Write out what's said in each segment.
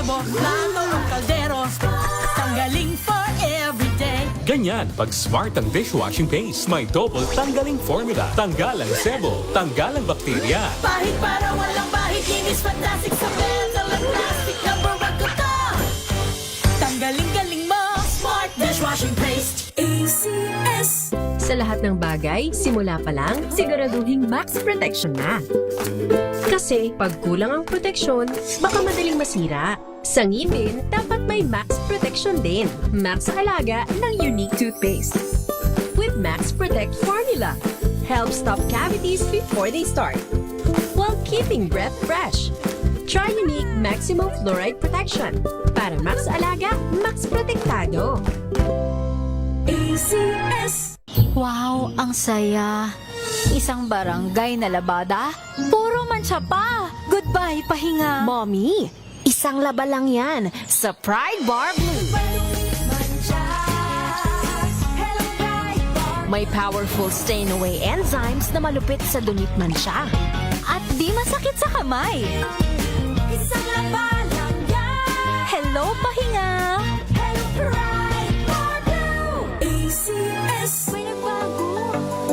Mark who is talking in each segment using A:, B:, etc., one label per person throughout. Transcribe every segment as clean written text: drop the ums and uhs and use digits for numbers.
A: tubo, plato o kaldero. Tanggaling for everyday.
B: Ganyan, pag smart ang dishwashing paste, may double tanggaling formula. Tanggal ang sebo, tanggal ang bakterya.
A: Pahit para walang bahid, linis fantastic sa metal at plastic na Barracuda. Tanggaling-galing mo, smart dishwashing paste. ACS.
C: Sa lahat ng bagay, simula pa lang, siguraduhing max protection na. Kasi pag kulang ang proteksyon, baka madaling masira. Sa ngipin, dapat may max protection din. Max Alaga ng Unique Toothpaste. With Max Protect Formula. Help stop cavities before they start. While keeping breath fresh. Try Unique Maximum Fluoride Protection. Para Max Alaga, Max Protektado.
A: ACS.
D: Wow, ang saya. Isang barangay na labada, puro mancha pa. Goodbye, pahinga.
C: Mommy, isang laba lang yan sa Pride Bar Blue. May powerful stain-away enzymes na malupit sa dunit mansya.
D: At di masakit sa kamay.
A: Isang laba lang yan.
D: Hello, pahinga.
A: Hello, Pride Bar Blue. ACS.
D: May nagbago.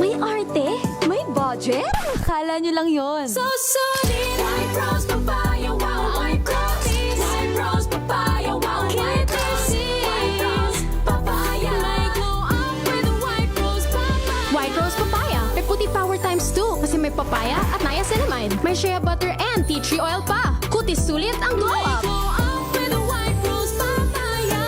D: May arte? May budget? Akala nyo lang yon.
A: So solid. White rose papaya, wow, white rose. White rose papaya, wow, white rose. White rose papaya. May glow up with white rose papaya.
E: White Rose Papaya. May puti power times 2 kasi may papaya at niacinamide. May shea butter and tea tree oil pa. Kutis sulit ang glow
A: May
E: up.
A: glow up with white rose papaya.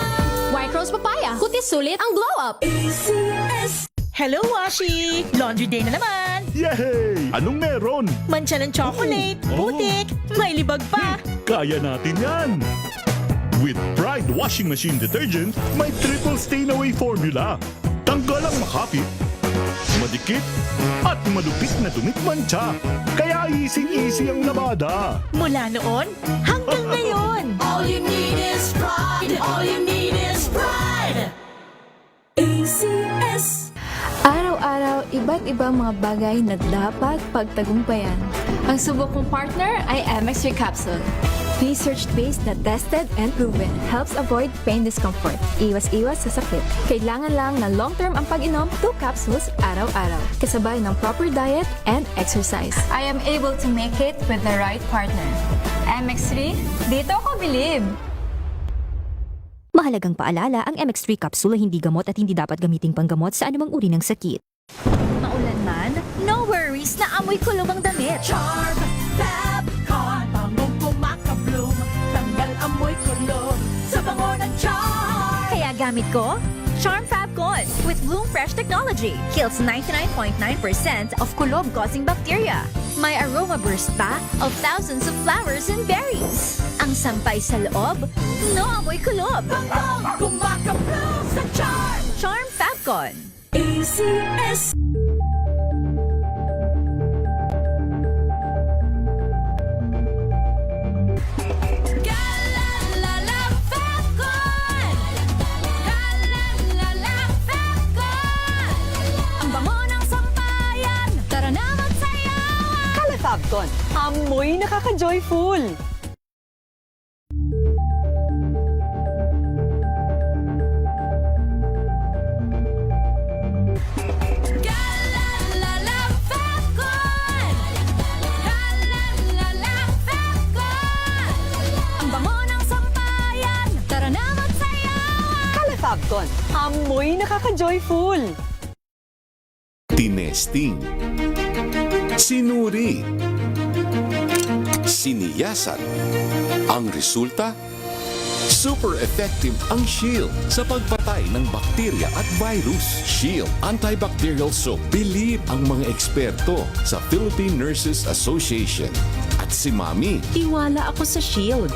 E: White Rose Papaya. Kutis sulit ang glow up.
A: ACS. Hello, Washi! Laundry day na naman!
F: Yay! Anong meron?
A: Mancha ng chocolate,
F: Oh.
A: putik, may libag pa.
F: Kaya natin yan! With Pride Washing Machine Detergent, may triple stain-away formula. Tanggal ang makapit, madikit, at malupit na dumit mancha. Kaya easy-easy ang labada.
A: Mula noon hanggang ngayon. All you need is pride. All you need is pride. ACS.
G: Araw-araw, iba't ibang mga bagay na dapat pagtagumpayan. Ang subok kong partner ay MX3 Capsule. Research-based na tested and proven. Helps avoid pain discomfort. Iwas-iwas sa sakit. Kailangan lang na long-term ang pag-inom 2 capsules araw-araw. Kasabay ng proper diet and exercise. I am able to make it with the right partner. MX3, dito ako bilib!
H: Mahalagang paalala, ang MX3 capsule ay hindi gamot at hindi dapat gamiting panggamot sa anumang uri ng sakit.
D: Maulan man, no worries na amoy kulong ang damit.
A: Charm, Fab, Con, bangong pumakabloom. Tanggal amoy kulog sa bango ng charm.
D: Kaya gamit ko, Charm Fab Con with Bloom Fresh technology. Kills 99.9% of kulob-causing bacteria. May aroma burst pa of thousands of flowers and berries. Ang sampay sa loob, no amoy kulob.
A: Bangong kumakabloom sa charm.
D: Charm Fab Con.
A: ACS. Galalala Fabcon! Galalala Fabcon! Ang bango ng sampayan, tara na magsayawan!
C: Calafabcon. Amoy nakaka-joyful.
A: Galalala Fabcon! Galalala Fabcon! Ang bango ng sampayan, tara na magsayawan!
C: Calafabcon. Amoy nakaka-joyful.
I: Tinesting, sinuri, siniyasan. Ang resulta? Super effective ang Shield sa pagpatay ng bakterya at virus. Shield Antibacterial Soap. Believe ang mga eksperto sa Philippine Nurses Association. At si Mami,
C: Tiwala ako sa Shield.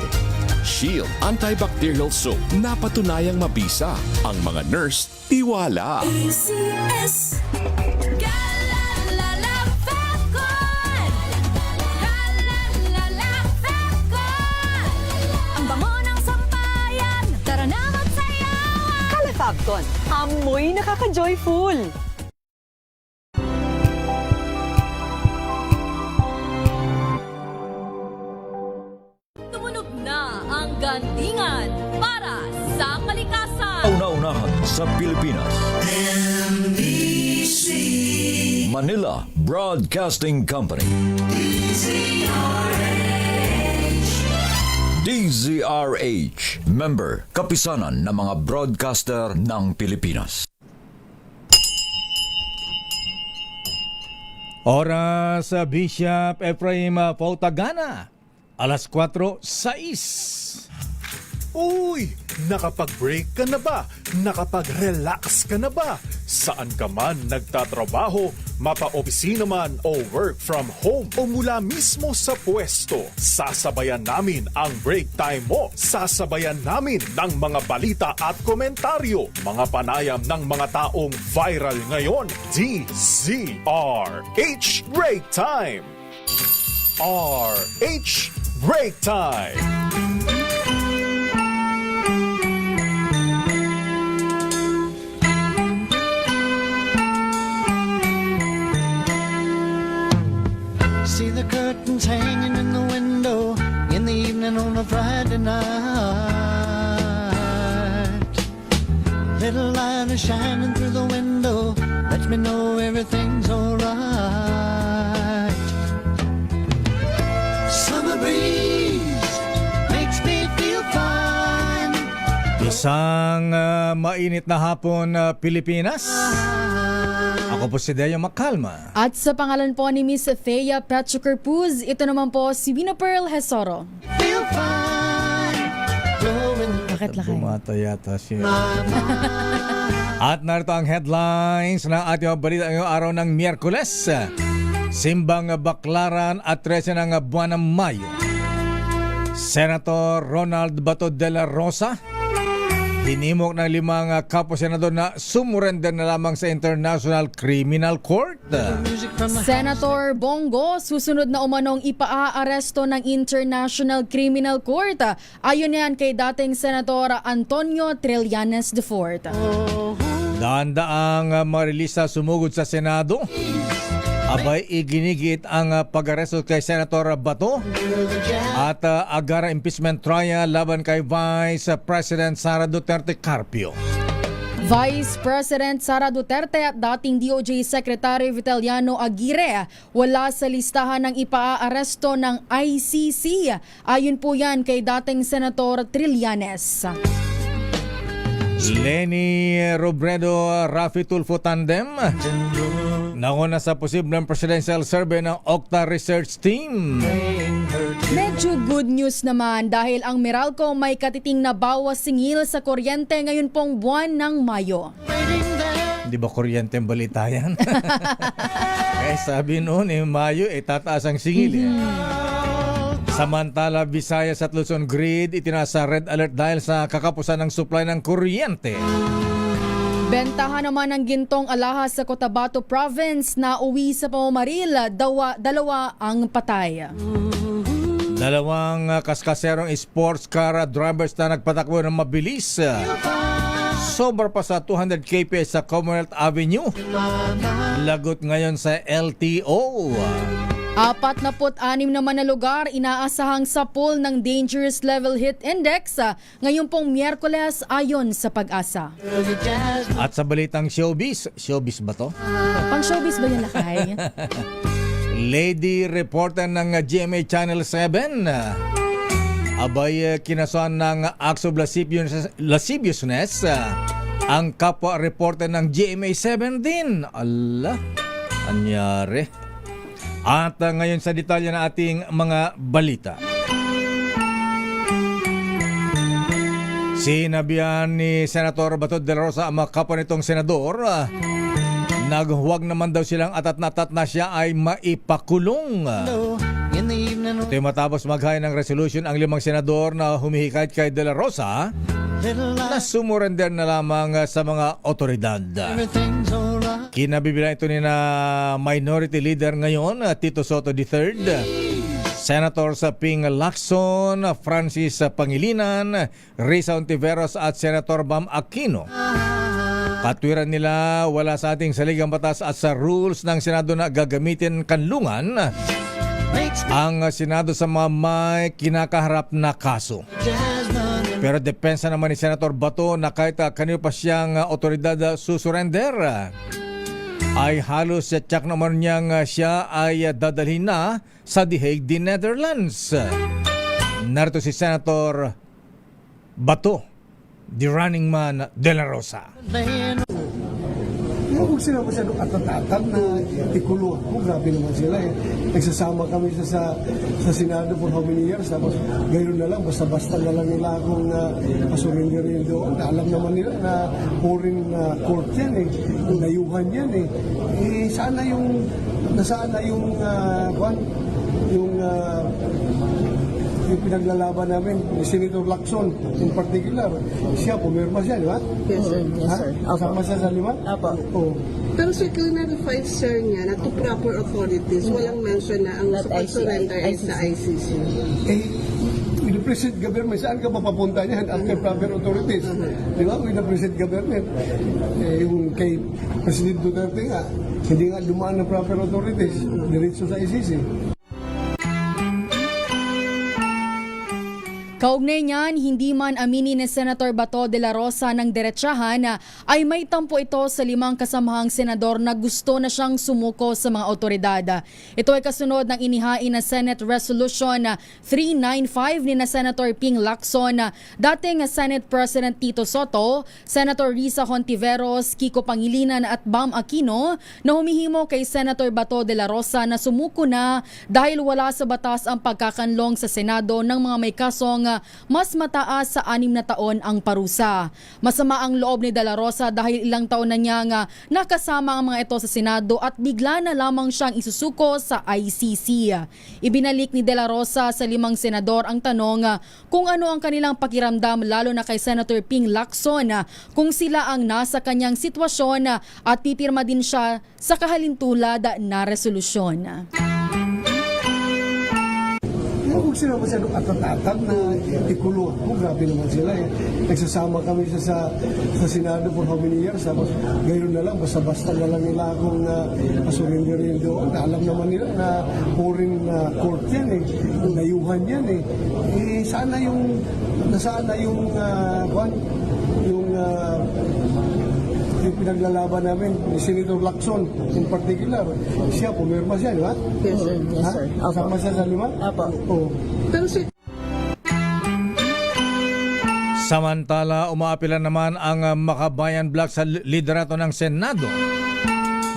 I: Shield Antibacterial Soap. Napatunayang mabisa. Ang mga nurse, tiwala.
A: ACS. Galalala Fabcon! Galalala Fabcon! Ang bango ng sampayan, tara na magsayawan!
C: Calafabcon. Amoy nakaka-joyful.
D: Tumunog na ang
A: Landingan para sa kalikasan.
J: Kauna-unahan sa Pilipinas. Manila Broadcasting Company. DZRH. Member, kapisanan ng mga broadcaster ng Pilipinas.
K: Oras sa Bishop Ephraim Pautagana. Alas 4:06.
F: Uy! Nakapag-break ka na ba? Nakapag-relax ka na ba? Saan ka man nagtatrabaho, mapa-opisina man o work from home o mula mismo sa pwesto, sasabayan namin ang break time mo. Sasabayan namin ng mga balita at komentaryo, mga panayam ng mga taong viral ngayon. DZRH Break Time! RH Break Time!
L: See the curtains hanging in the window in the evening on a Friday night. Little light is shining through the window, lets me know everything's alright. Summer breeze makes me feel fine.
K: Isang mainit na hapon, Pilipinas. Ako po si Deo Macalma.
E: At sa pangalan po ni Miss Thea Petrocarpuz, ito naman po si Vina Pearl Hesoro.
L: Feel fine. Blowing
E: Bakit lakay?
K: Bumata yata siya. At narito ang headlines ng ating balita ngayong araw ng Miyerkules. Simbang Baklaran at 13 ng buwan ng Mayo. Senator Ronald Bato de la Rosa hinimok ng 5 kapwa-senador na sumurrender na lamang sa International Criminal Court.
E: Senator Bongo, susunod na umanong ipaa-aresto ng International Criminal Court. Ayon yan kay dating Senator Antonio Trillanes IV.
K: Daan-daang marilista sumugod sa Senado. Abay, iginigit ang pag-aresto kay Senator Bato at agara impeachment trial laban kay Vice President Sara Duterte Carpio.
E: Vice President Sara Duterte at dating DOJ Secretary Vitaliano Aguirre wala sa listahan ng ipaa-aresto ng ICC. Ayon po yan kay dating Senator Trillanes.
K: Leni Robredo, Rafi Tulfo tandem nauna sa posibleng presidential survey ng Octa Research Team.
E: Medyo good news naman dahil ang Meralco may katiting na bawas singil sa kuryente ngayon pong buwan ng Mayo.
K: Di ba kuryente ang balita yan? Eh sabi noon, Mayo, tataas ang singil. Samantala, Visayas at Luzon Grid itinasa red alert dahil sa kakapusan ng supply ng kuryente.
E: Bentahan naman ng gintong alahas sa Cotabato Province na uwi sa pamamaril, dalawa ang patay.
K: 2 kaskaserong sports car drivers na nagpatakbo ng mabilis. Sobra pa sa 200 kph sa Commonwealth Avenue. Lagot ngayon sa LTO.
E: 46 naman na lugar inaasahang sapul ng Dangerous Level Heat Index ngayong pong Miyerkules ayon sa Pag-asa.
K: At sa balitang showbiz ba to?
E: Pang showbiz ba yun, Lakay?
K: Lady reporter ng GMA Channel 7. Abay, kinasuhan ng acts of lasciviousness ang kapwa reporter ng GMA 7 din. Allah, anyari. At ngayon sa detalye na ating mga balita. Sinabihan ni Senator Bato de la Rosa ang mga kapwa nitong senador naghuwag naman daw silang atat na siya ay maipakulong. Ito yung matapos maghaya ng resolution ang 5 senador na humihikayat kay de la Rosa na sumurrender na lamang sa mga otoridad. Kinabibilang ito ni na Minority Leader ngayon, Tito Soto III, Senator Ping Lacson, Francis Pangilinan, Risa Ontiveros at Senator Bam Aquino. Katwiran nila wala sa ating saligang batas at sa rules ng Senado na gagamitin kanlungan ang Senado sa mga may kinakaharap na kaso. Pero depensa naman ni Senator Bato na kahit kanino pa siyang otoridad susurrender, ay halos tsak naman niyang siya ay dadalhin na sa The Hague, the Netherlands. Narito si Senator Bato, the running man de la Rosa.
L: Huwag sila masyadong atatatag na ikulo ako. Grabe naman sila eh. Nagsasama kami sa Senado for how many years. Tapos gayon na lang, basta-basta na lang nila akong pasurindirin doon. Alam naman nila na foreign court yan eh. Layuhan yan eh. Sana yung pinaglalaban namin, ni Senator Lacson in particular, siya, pumirma siya, di ba?
M: Yes, sir. Yes, sir.
L: Kasama siya sa lima?
M: Apo.
L: Oo.
M: Pero sir, clarify sir niya na to proper authorities, walang mention na ang pag-surrender ay sa ICC.
L: With the present government, saan ka mapapunta niyan after proper authorities? Di ba? With the present government, yung kay President Duterte nga, hindi nga dumaan ng proper authorities, diretso sa ICC.
E: Kaugnay niyan, hindi man aminin ni Senator Bato de la Rosa ng diretsahan ay may tampo ito sa 5 kasamahang senador na gusto na siyang sumuko sa mga otoridad. Ito ay kasunod ng inihain na Senate Resolution 395 ni na Senator Ping Lacson, dating Senate President Tito Soto, Senator Risa Hontiveros, Kiko Pangilinan at Bam Aquino na humihimo kay Senator Bato de la Rosa na sumuko na dahil wala sa batas ang pagkakanlong sa Senado ng mga may kasong mas mataas sa 6 na taon ang parusa. Masama ang loob ni De La Rosa dahil ilang taon na niyang nakasama ang mga ito sa Senado at bigla na lamang siyang isusuko sa ICC. Ibinalik ni De La Rosa sa 5 senador ang tanong kung ano ang kanilang pakiramdam, lalo na kay Senator Ping Lacson, kung sila ang nasa kanyang sitwasyon at pipirma din siya sa kahalintulad na resolusyon.
L: Huwag sila masyadong atatatag na ikulo ako. Grabe naman sila eh. Nagsasama kami sa Senado for how many years. Tapos gayon na lang, basta-basta na lang nila akong pasurindirin doon. Alam naman nila na foreign court yan eh. Layuhan yan eh. Sana yung pinaglalaban namin, ni Senator Lacson in particular, siya, pumirma siya, di ba?
M: Yes, sir. Yes, sir.
L: Kasama siya sa 5?
M: Apo.
L: Oo.
M: Pero sir,
K: Samantala, umaapila naman ang Makabayan Bloc sa liderato ng Senado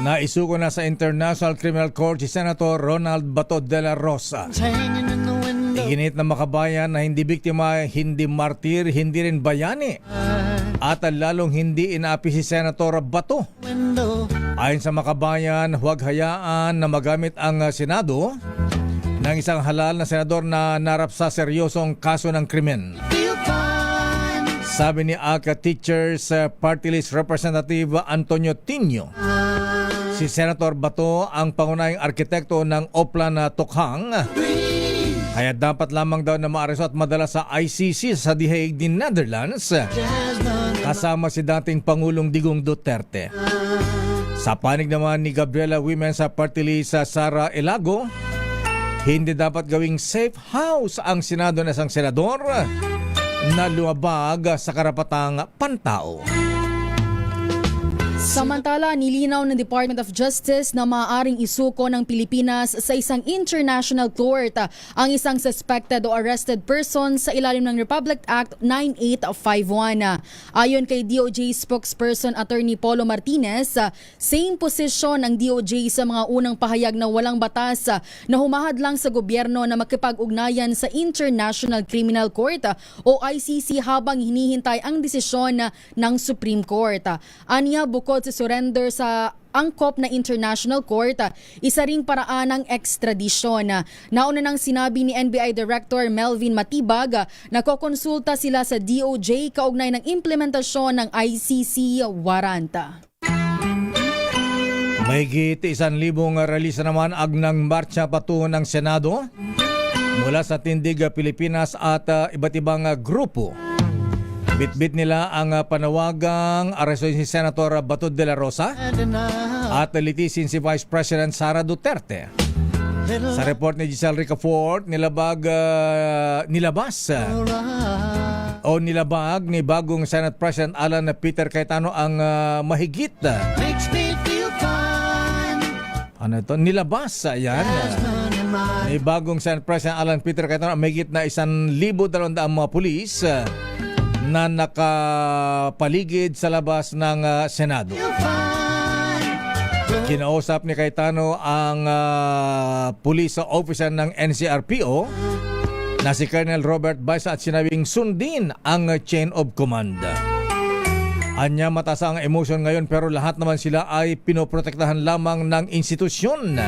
K: na isuko na sa International Criminal Court si Senator Ronald Bato de la Rosa.
L: Hanging in the window.
K: Iginit ng Makabayan na hindi biktima, hindi martir, hindi rin bayani at lalong hindi inaapi si Senator Bato. Ayon sa Makabayan, huwag hayaan na magamit ang Senado ng isang halal na senador na narap sa seryosong kaso ng krimen. Sabi ni ACA Teachers Party List Representative Antonio Tinio, si Senator Bato ang pangunahing arkitekto ng Oplan na Tokhang, kaya dapat lamang daw na maaresto at madala sa ICC sa The Hague, the Netherlands, kasama si dating Pangulong Digong Duterte. Sa panig naman ni Gabriela Women's Party List Sara Elago, hindi dapat gawing safe house ang Senado na isang senador na lumabag sa karapatang pantao.
E: Samantala, nilinaw ng Department of Justice na maaaring isuko ng Pilipinas sa isang international court ang isang suspected o arrested person sa ilalim ng Republic Act 9851. Ayon kay DOJ spokesperson Attorney Polo Martinez, same position ng DOJ sa mga unang pahayag na walang batas na humahadlang sa gobyerno na makipag-ugnayan sa International Criminal Court o ICC habang hinihintay ang desisyon ng Supreme Court. Anya, bukod sa surrender sa angkop na International Court, isa ring paraan ng extradition. Nauna nang sinabi ni NBI Director Melvin Matibag na kokonsulta sila sa DOJ kaugnay ng implementasyon ng ICC warrant.
K: Mahigit 1,000 ralisa naman agnang marcha patungo ng Senado mula sa Tindig, Pilipinas at iba't ibang grupo. Bitbit nila ang panawagang arestuhin si Senator Bato de la Rosa at litisin si Vice President Sara Duterte. Sa report ni Giselle Ricafort, nilabas o nilabag ni bagong Senate President Alan Peter Cayetano ang mahigit nilabas yan ni bagong Senate President Alan Peter Cayetano ang mahigit na 1,200 mga pulis na nakapaligid sa labas ng Senado. Kinausap ni Cayetano ang police officer ng NCRPO na si Colonel Robert Baisa at sinabing sundin ang chain of command. Anya mataas ang emosyon ngayon pero lahat naman sila ay pinoprotektahan lamang ng institusyon.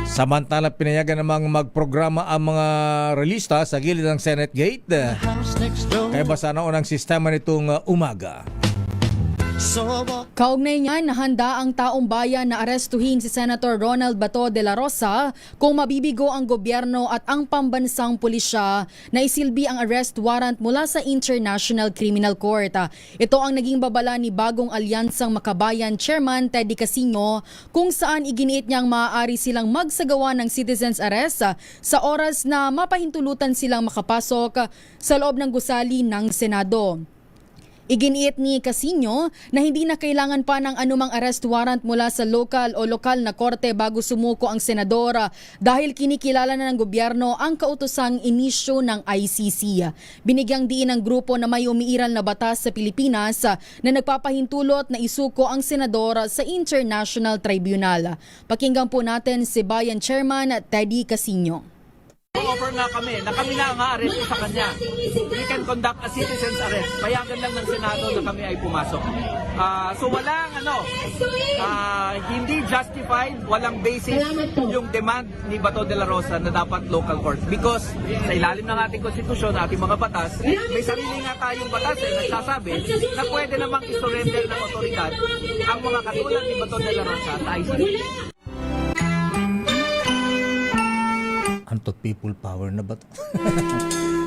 K: Samantala pinayagan namang magprograma ang mga relista sa gilid ng Senate Gate. Kaya basa na unang sistema nitong umaga.
E: Kaugnay niyan, handa ang taong bayan na arestuhin si Senator Ronald Bato de la Rosa kung mabibigo ang gobyerno at ang pambansang pulisya na isilbi ang arrest warrant mula sa International Criminal Court. Ito ang naging babala ni bagong Alyansang Makabayan Chairman Teddy Casino kung saan iginiit niyang maaari silang magsagawa ng citizens arrest sa oras na mapahintulutan silang makapasok sa loob ng gusali ng Senado. Iginiit ni Casino na hindi na kailangan pa ng anumang arrest warrant mula sa lokal na korte bago sumuko ang senador dahil kinikilala na ng gobyerno ang kautosang inisyo ng ICC. Binigyang diin ng grupo na may umiiral na batas sa Pilipinas na nagpapahintulot na isuko ang senador sa International Tribunal. Pakinggan po natin si Bayan Chairman Teddy Casino.
N: Offer nga kami na kami na ang a-arrest sa kanya. We can conduct a citizen's arrest. Payagan lang ng Senado na kami ay pumasok. So walang hindi justified, walang basis yung demand ni Bato de la Rosa na dapat local court. Because sa ilalim ng ating konstitusyon, ating mga batas, may sarili nga tayong batas na nagsasabi na pwede namang isurrender ng otoridad ang mga katulad ni Bato de la Rosa sa ICC.
K: Antot people power na ba ito?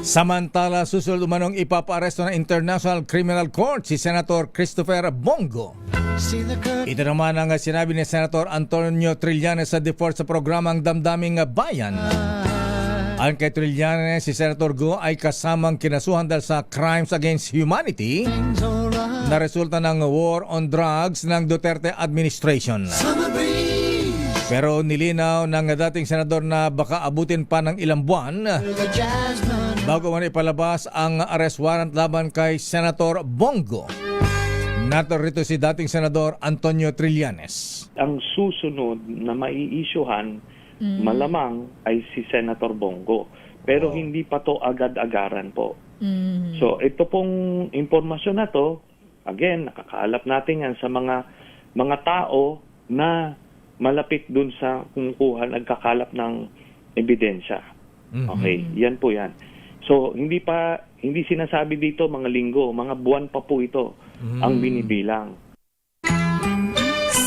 K: Samantala, susunod umanong ipapaaresto ng International Criminal Court si Senator Christopher Bongo. Ito naman ang sinabi ni Senator Antonio Trillanes sa default sa programang Damdaming Bayan. Ayon kay Trillanes, si Senator Go ay kasamang kinasuhan dahil sa crimes against humanity na resulta ng war on drugs ng Duterte administration. Pero nilinaw ng dating senador na baka abutin pa ng ilang buwan bago man ipalabas ang arrest warrant laban kay Senator Bongo. Natorito si dating senador Antonio Trillanes.
O: Ang susunod na maiisyuhan malamang ay si Senator Bongo. Pero hindi pa to agad-agaran po. So ito pong impormasyon na to, again, nakakaalap natin yan sa mga tao na malapit dun sa kumukuha, nagkakalap ng ebidensya. Okay, yan po yan. So, hindi sinasabi dito mga linggo, mga buwan pa po ito ang binibilang.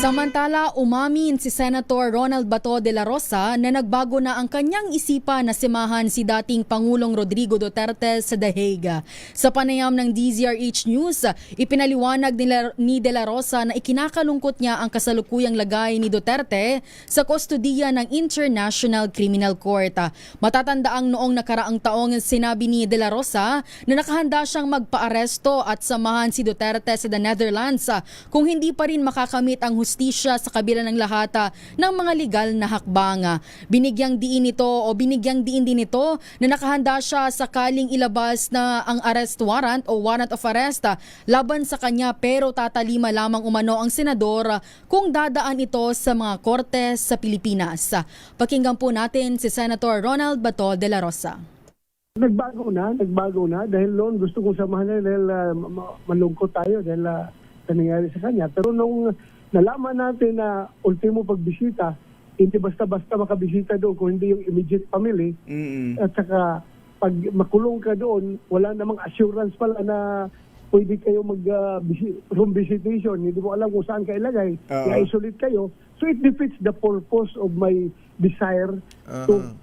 E: Samantala, umamin si Senator Ronald Bato de la Rosa na nagbago na ang kanyang isipan na simahan si dating Pangulong Rodrigo Duterte sa The Hague. Sa panayam ng DZRH News, ipinaliwanag ni de la Rosa na ikinakalungkot niya ang kasalukuyang lagay ni Duterte sa kustodiya ng International Criminal Court. Matatandaang noong nakaraang taong sinabi ni de la Rosa na nakahanda siyang magpaaresto at samahan si Duterte sa the Netherlands kung hindi pa rin makakamit ang hustisya sa kabila ng lahat ng mga legal na hakbang. Binigyang diin din ito na nakahanda siya sakaling ilabas na ang arrest warrant o warrant of arrest laban sa kanya pero tatalima lamang umano ang senador kung dadaan ito sa mga korte sa Pilipinas. Pakinggan po natin si Senator Ronald Bato de la Rosa.
L: Nagbago na dahil noon gusto kong samahan na dahil malungkot tayo dahil nangyari sa kanya. Pero nung nalaman natin na ultimo pagbisita, hindi basta-basta makabisita doon kung hindi yung immediate family. At saka pag makulong ka doon, wala namang assurance pala na pwede kayo room visitation. Hindi mo alam kung saan ka ilagay. I-isolate kayo. So it defeats the purpose of my desire to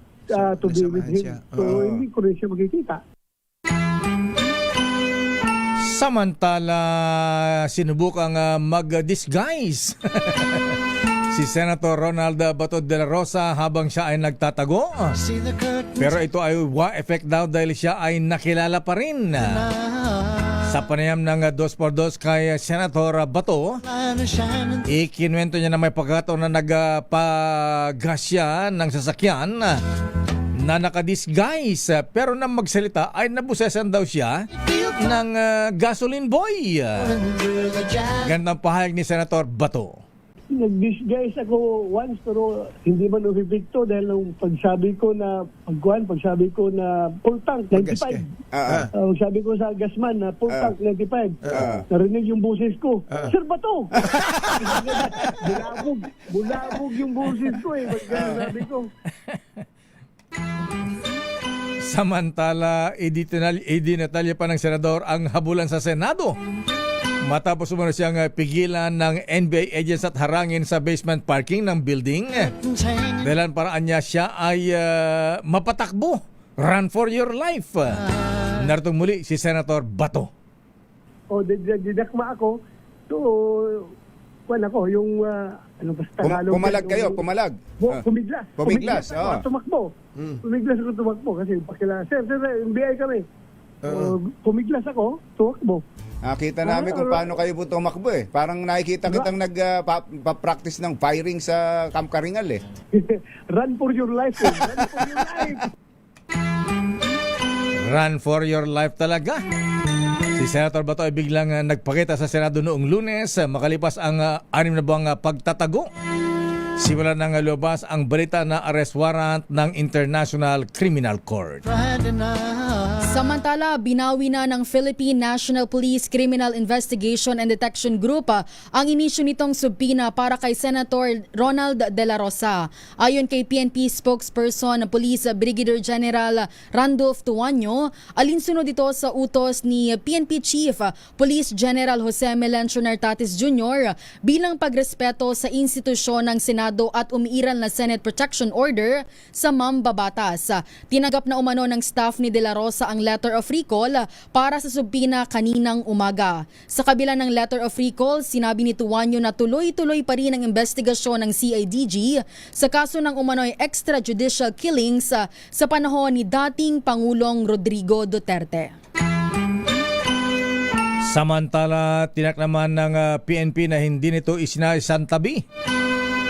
L: be with him. So hindi ko rin siya makikita. Samantala,
K: sinubukang mag-disguise si si Senator Ronald Bato de la Rosa habang siya ay nagtatago. Pero ito ay wa-effect daw dahil siya ay nakilala pa rin. Sa panayam ng 2x2 kay Senator Bato, ikinwento niya na may pagkataon na nagpagasya ng sasakyan na nakadisguise, pero nang magsalita ay nabusesan daw siya ng gasoline boy. Gandang pahayag ni Senator Bato.
L: Nag-disguise ako once pero hindi man ubibigto dahil nung pagsabi ko na full tank 95. Sabi ko sa gasman na full tank 95. Narinig yung boses ko. Sir Bato! Bulabog yung boses ko eh. Sabi ko.
K: Samantala, idinatalya pa ng senador ang habulan sa Senado. Matapos umano siyang pigilan ng NBI agents at harangin sa basement parking ng building. Dahilan paraan niya siya ay mapatakbo. Run for your life. Naritong muli si Senator Bato.
L: Didakma ako. So, yung ano ba sa Tagalog?
P: Pumalag.
L: Pumiglas ako tumakbo. Pumiglas ako tumakbo kasi pakila. Sir, NBI kami. Pumiglas ako, tumakbo.
P: Kita namin kung paano kayo po tumakbo eh. Parang nakikita kitang nagpa-practice ng firing sa Camp Karingal eh.
L: Run for your life. Run for your life.
K: Run for your life talaga. Si Senator Bato ay biglang nagpakita sa Senado noong Lunes makalipas ang 6 na buwang pagtatago. Simula nang lumabas ang balita na arrest warrant ng International Criminal Court.
E: Samantala, binawi na ng Philippine National Police Criminal Investigation and Detection Group ang inisyu nitong subpoena para kay Senator Ronald de la Rosa. Ayon kay PNP spokesperson Police Brigadier General Randolph Tuanyo, alinsunod ito sa utos ni PNP Chief Police General Jose Melencio Nartatis Jr. bilang pagrespeto sa institusyon ng Senado at umiiral na Senate Protection Order sa mambabatas. Tinanggap na umano ng staff ni de la Rosa ang letter of recall para sa subpoena kaninang umaga. Sa kabila ng letter of recall, sinabi ni Tuanyo na tuloy-tuloy pa rin ang investigasyon ng CIDG sa kaso ng umano'y extrajudicial killings sa panahon ni dating Pangulong Rodrigo Duterte.
K: Samantala, tinak naman ng PNP na hindi nito isinasantabi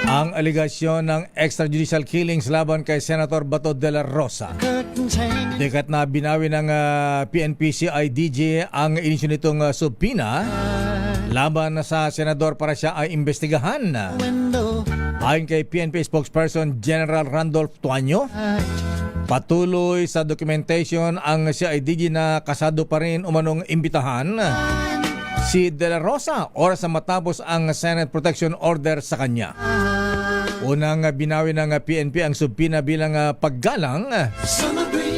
K: ang aligasyon ng extrajudicial killings laban kay Senator Bato de la Rosa. Dekat na binawi ng PNP-CIDG ang inisyu nitong subpoena laban sa senador para siya ay imbestigahan. Ayon kay PNP spokesperson General Randolph Tuanyo, patuloy sa documentation ang CIDG na kasado pa rin umanong imbitahan si de la Rosa oras na matapos ang Senate Protection Order sa kanya. Unang binawi ng PNP ang subpoena bilang paggalang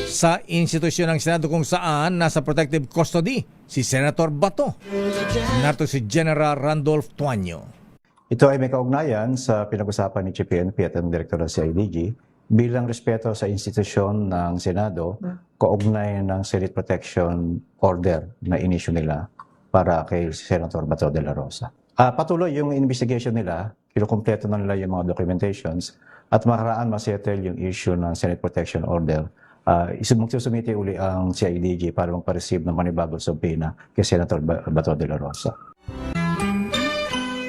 K: sa institusyon ng Senado kung saan nasa protective custody si Senator Bato. Narito si General Randolph Tuanyo.
Q: Ito ay may kaugnayan sa pinag-usapan ni Chief PNP at ang Direktor ng CIDG bilang respeto sa institusyon ng Senado kaugnay ng Senate Protection Order na inisyu nila para kay Senator Bato de la Rosa. Patuloy yung investigation nila, kinukumpleto na nila yung mga documentations at makaraan masettle yung issue ng Senate Protection Order. Magsusumite uli ang CIDG para magpa-receive ng panibagong subpoena kay Senator Bato de la Rosa.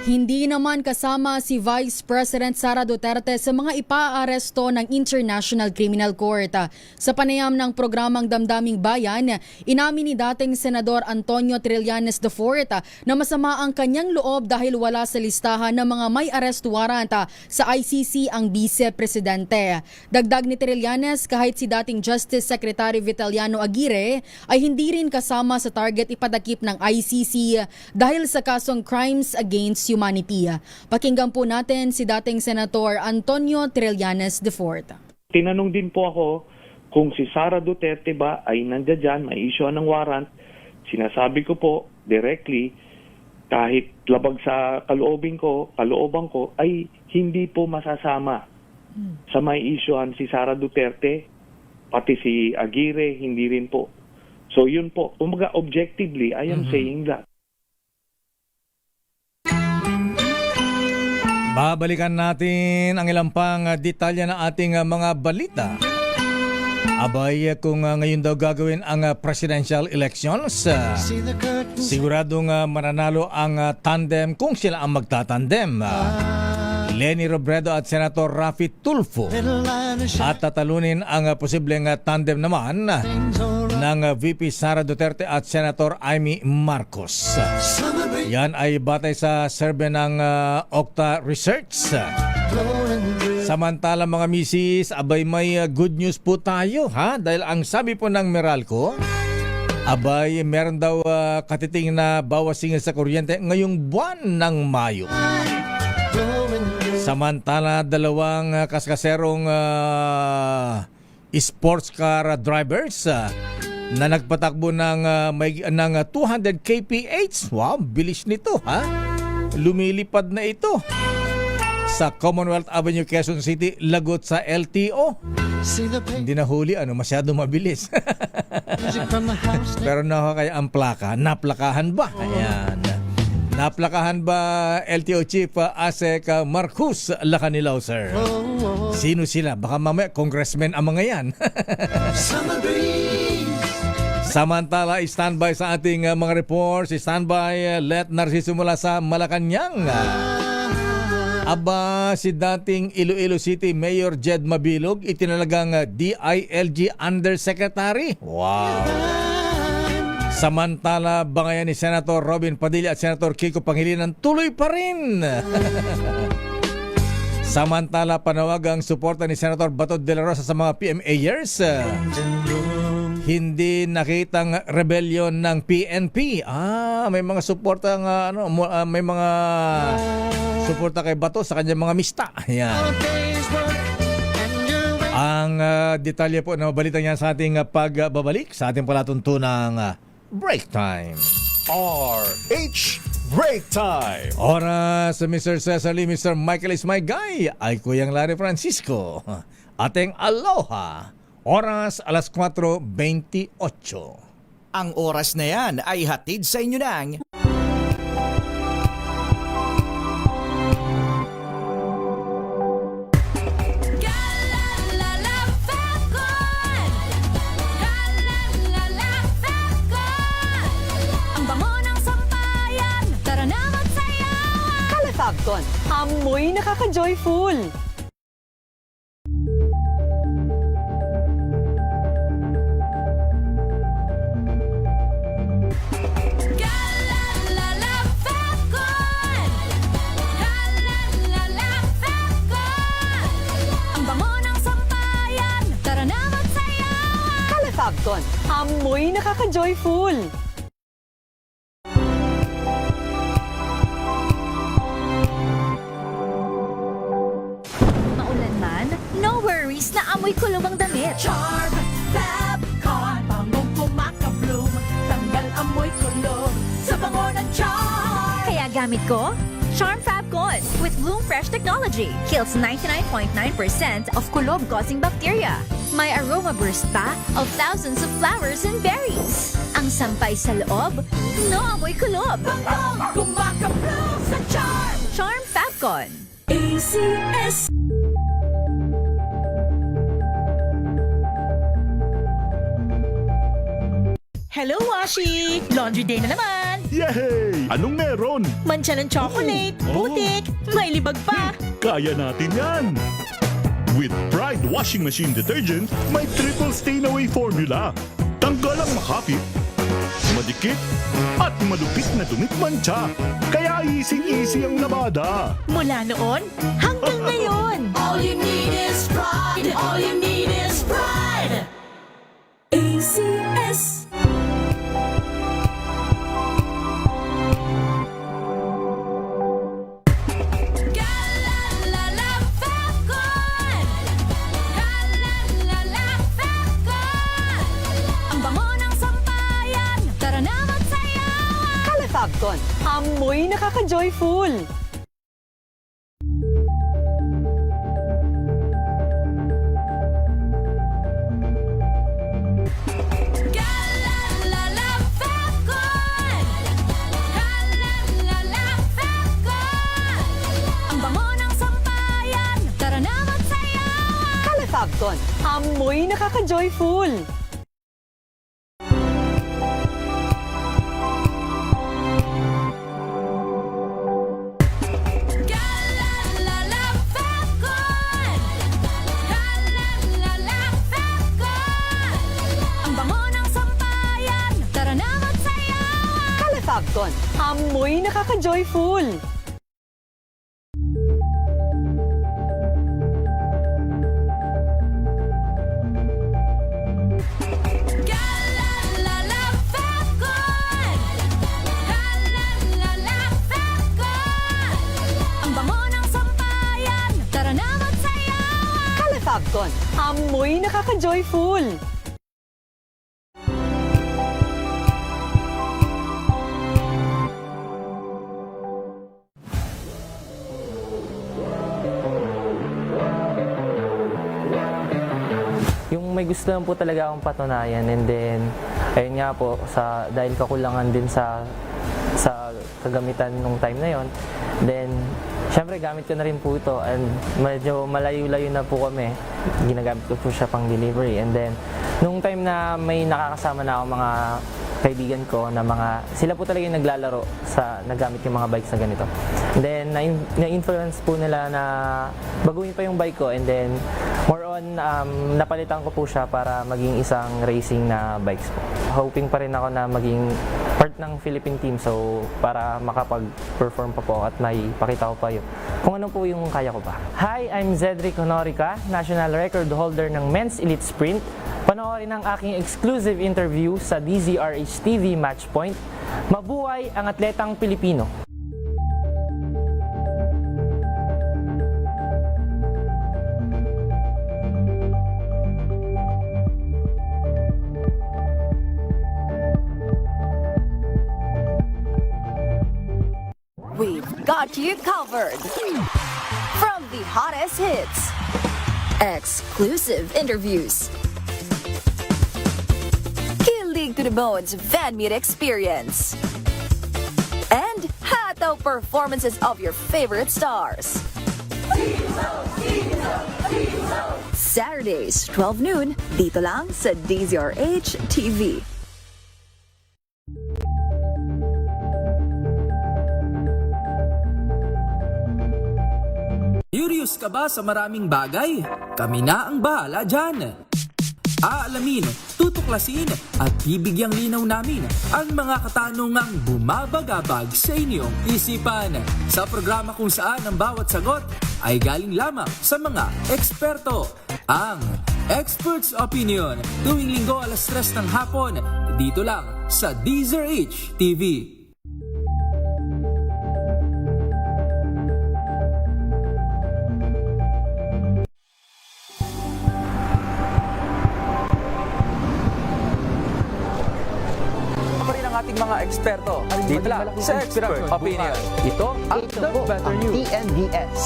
E: Hindi naman kasama si Vice President Sara Duterte sa mga ipaaresto ng International Criminal Court. Sa panayam ng programang Damdaming Bayan, inamin ni dating Senador Antonio Trillanes IV na masama ang kanyang loob dahil wala sa listahan ng mga may arrest warrant sa ICC ang Vice Presidente. Dagdag ni Trillanes, kahit si dating Justice Secretary Vitaliano Aguirre ay hindi rin kasama sa target ipadakip ng ICC dahil sa kasong crimes against humanity. Pakinggan po natin si dating Senator Antonio Trillanes IV.
O: Tinanong din po ako kung si Sara Duterte ba ay nandiyan dyan, may issue ng warrant. Sinasabi ko po directly, kahit labag sa kalooban ko, ay hindi po masasama sa may issuehan si Sara Duterte, pati si Aguirre, hindi rin po. So yun po, umaga objectively, I am saying that.
K: Babalikan natin ang ilang pang detalye ng ating mga balita. Abay, kung ngayon daw gagawin ang presidential elections, siguradong mananalo ang tandem kung sila ang magtatandem. Leni Robredo at Senator Raffy Tulfo at tatalunin ang posibleng tandem naman ng VP Sara Duterte at Senator Amy Marcos. Yan ay batay sa survey ng Okta Research. Samantala mga misis, abay may good news po tayo ha, dahil ang sabi po ng Meralco, abay meron daw katiting na bawas singil sa kuryente ngayong buwan ng Mayo. Samantala, dalawang kaskaserong sports car drivers na nagpatakbo ng 200 kph. Wow, bilis nito ha. Lumilipad na ito sa Commonwealth Avenue, Quezon City, lagot sa LTO. Hindi na huli, masyado mabilis. Pero kaya ang plaka, naplakahan ba? Ayan. Naplakahan ba LTO Chief Asek Marcus Lacanilaw, sir? Sino sila? Baka mamaya congressman ang mga yan. Samantala, standby sa ating mga reports. Standby, Let Narciso mula sa Malacanang. Aba, si dating Iloilo City Mayor Jed Mabilog itinalagang DILG Undersecretary. Wow! Samantala, bangayan ni Senator Robin Padilla at Senator Kiko Pangilinan tuloy pa rin. Samantala, panawagang suporta ni Senator Bato de la Rosa sa mga PMAers. Hindi nakitang rebellion ng PNP. May mga suporta may mga suporta kay Bato sa kanyang mga mista. Ayan. Ang detalye po na mabalitang yan sa ating pagbabalik sa ating palatuntunang Break Time.
J: RH Break Time.
K: Oras, Mr. Cesar Lee, Mr. Michael is my guy. Ay Kuyang Larry Francisco. Ating aloha. Oras, alas 4:28.
R: Ang oras na yan ay hatid sa inyo ng
S: Fabcon. Amoy nakaka-joyful.
A: Ang bango ng sampayan, tara na magsayawan.
S: Kala Fabcon. Amoy nakaka-joyful.
D: No worries na amoy kulong ang damit.
A: Charm Fabcon, bangong kumakabloom, tanggal amoy kulong sa bango ng charm.
D: Kaya gamit ko, Charm Fabcon with Bloom Fresh Technology. Kills 99.9% of kulob-causing bacteria. May aroma burst pa of thousands of flowers and berries. Ang sampay sa loob, no amoy kulob.
A: Bangong kumakabloom sa charm.
D: Charm Fabcon.
A: ACS.
T: Hello, Washi! Laundry day na naman!
F: Yay! Anong meron?
T: Mancha ng chocolate, putik, may libag pa!
F: Kaya natin yan! With Pride Washing Machine Detergent, may triple stain-away formula. Tanggal ang makapit, madikit, at malupit na dumit-mancha. Kaya easy-easy ang labada.
T: Mula noon hanggang ngayon!
A: All you need is pride. All you need is pride. ACS.
S: Fabcon. Amoy nakaka-joyful.
A: Ang bango ng
S: Falcon, amoy nakaka-joyful.
A: Ang bango ng sampayan, tara na magsayawan.
S: Falcon, amoy nakaka-joyful.
A: Ang bango ng sampayan, tara na magsayawan.
S: Falcon, amoy nakaka-joyful.
U: Yung may gusto lang po talaga akong patunayan, and then ayun nga po, dahil kakulangan din sa kagamitan nung time na yon, then syempre gamit ko na rin po ito, and medyo malayo-layo na po kami, ginagamit ko po siya pang delivery. And then nung time na may nakakasama na ako mga kaibigan ko na sila po talaga yung naglalaro sa nagamit yung mga bikes na ganito. And then na-influence po nila na baguhin pa yung bike ko, and then more on napalitan ko po siya para maging isang racing na bikes po. Hoping pa rin ako na maging part ng Philippine team, so para makapag-perform pa po at may pakita ko pa yun kung ano po yung kaya ko pa. Hi, I'm Zedric Honorica, national record holder ng Men's Elite Sprint. Panoorin ang aking exclusive interview sa DZRH TV Matchpoint. Mabuhay ang atletang Pilipino!
D: We've got you covered. From the hottest hits, exclusive interviews, kilig to the bones fan meet experience, and hataw performances of your favorite stars. Saturdays, 12 noon, dito lang sa DZRH TV.
V: Curious ka ba sa maraming bagay? Kami na ang bahala dyan. Aalamin, tutuklasin at bibigyang linaw namin ang mga katanungang bumabagabag sa inyong isipan. Sa programa kung saan ang bawat sagot ay galing lamang sa mga eksperto. Ang Expert's Opinion, tuwing linggo alas 3 ng hapon, dito lang sa DZRH TV. Ating mga eksperto dito lang sa Expert Opinion. Ito ang The Better News.
W: TNDS,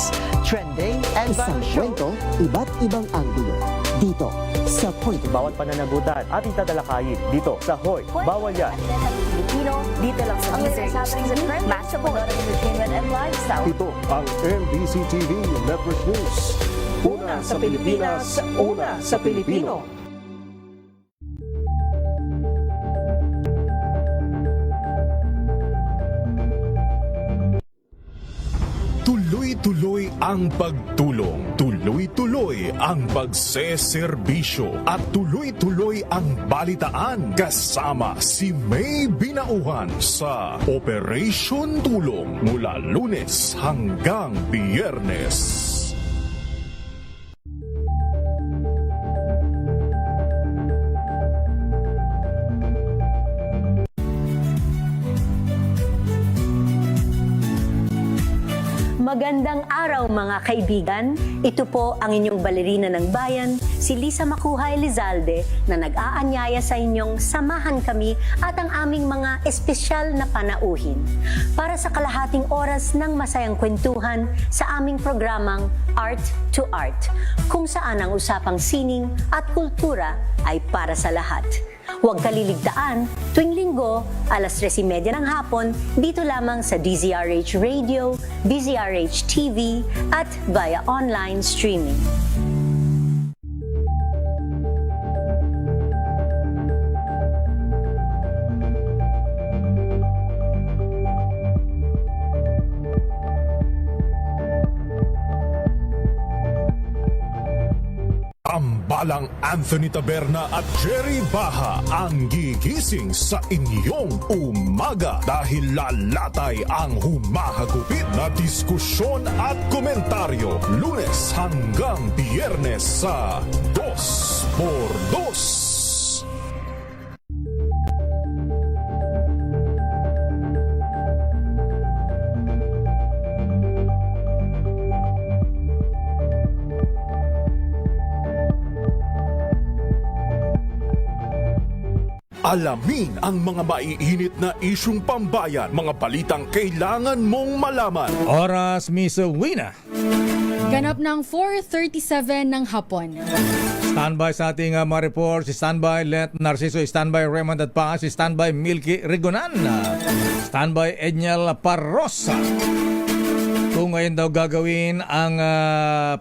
W: trending and isang kwento, iba't ibang anggulo. Dito sa Point.
X: Bawat pananagutan ating tatalakayin dito sa Hoy, Bawal Yan.
D: Pilipino, dito lang sa DZRH. Match up on entertainment and lifestyle.
W: Ito ang NBC TV Network News. Una sa Pilipinas, una sa Pilipino.
F: Tuloy-tuloy ang pagtulong, tuloy-tuloy ang pagseserbisyo, at tuloy-tuloy ang balitaan kasama si May Binauhan sa Operation Tulong mula Lunes hanggang Biyernes.
Y: Magandang araw mga kaibigan. Ito po ang inyong balerina ng bayan, si Lisa Makuhay Lizalde, na nag-aanyaya sa inyong samahan kami at ang aming mga espesyal na panauhin para sa kalahating oras ng masayang kwentuhan sa aming programang Art to Art, kung saan ang usapang sining at kultura ay para sa lahat. Huwag kaliligtaan, tuwing linggo, alas 3:30 ng hapon, dito lamang sa DZRH Radio, DZRH TV, at via online streaming.
J: Samantalang Anthony Taberna at Jerry Baha ang gigising sa inyong umaga dahil lalatay ang humahagupit na diskusyon at komentaryo Lunes hanggang Biyernes sa 2x2. Alamin ang mga maiinit na isyung pambayan, mga balitang kailangan mong malaman.
K: Oras, Miss Wina.
E: Ganap ng 4:37 ng hapon.
K: Standby sa ating mga report. Si Standby Let Narciso, Standby Raymond at Paz, si Standby Milky Rigonan, Standby Edniel Parrosa. Kung ngayon daw gagawin ang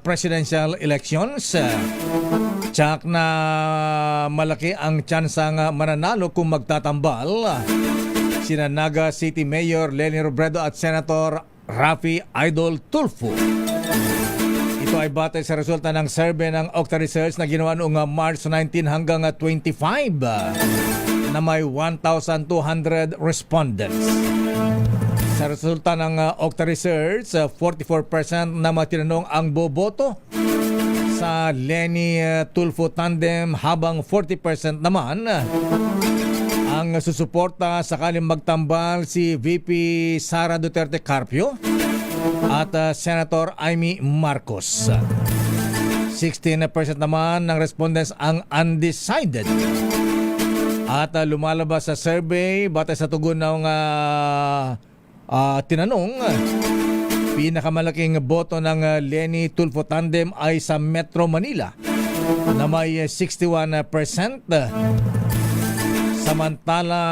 K: presidential elections, tsak na malaki ang tsansang mananalo kung magtatambal sina Naga City Mayor Leni Robredo at Senator Raffy Idol Tulfo. Ito ay batay sa resulta ng survey ng Octa Research na ginawa noong March 19 hanggang 25 na may 1,200 respondents. Sa resulta ng Octa Research, 44% na mga tinanong ang boboto sa Leni Tulfo tandem habang 40% naman ang susuporta sakaling magtambal si VP Sara Duterte Carpio at Senator Amy Marcos. 16% naman ng respondents ang undecided. At lumalabas sa survey batay sa tugon ng tinanong, pinakamalaking boto ng Leni Tulfo tandem ay sa Metro Manila na may 61%. Samantala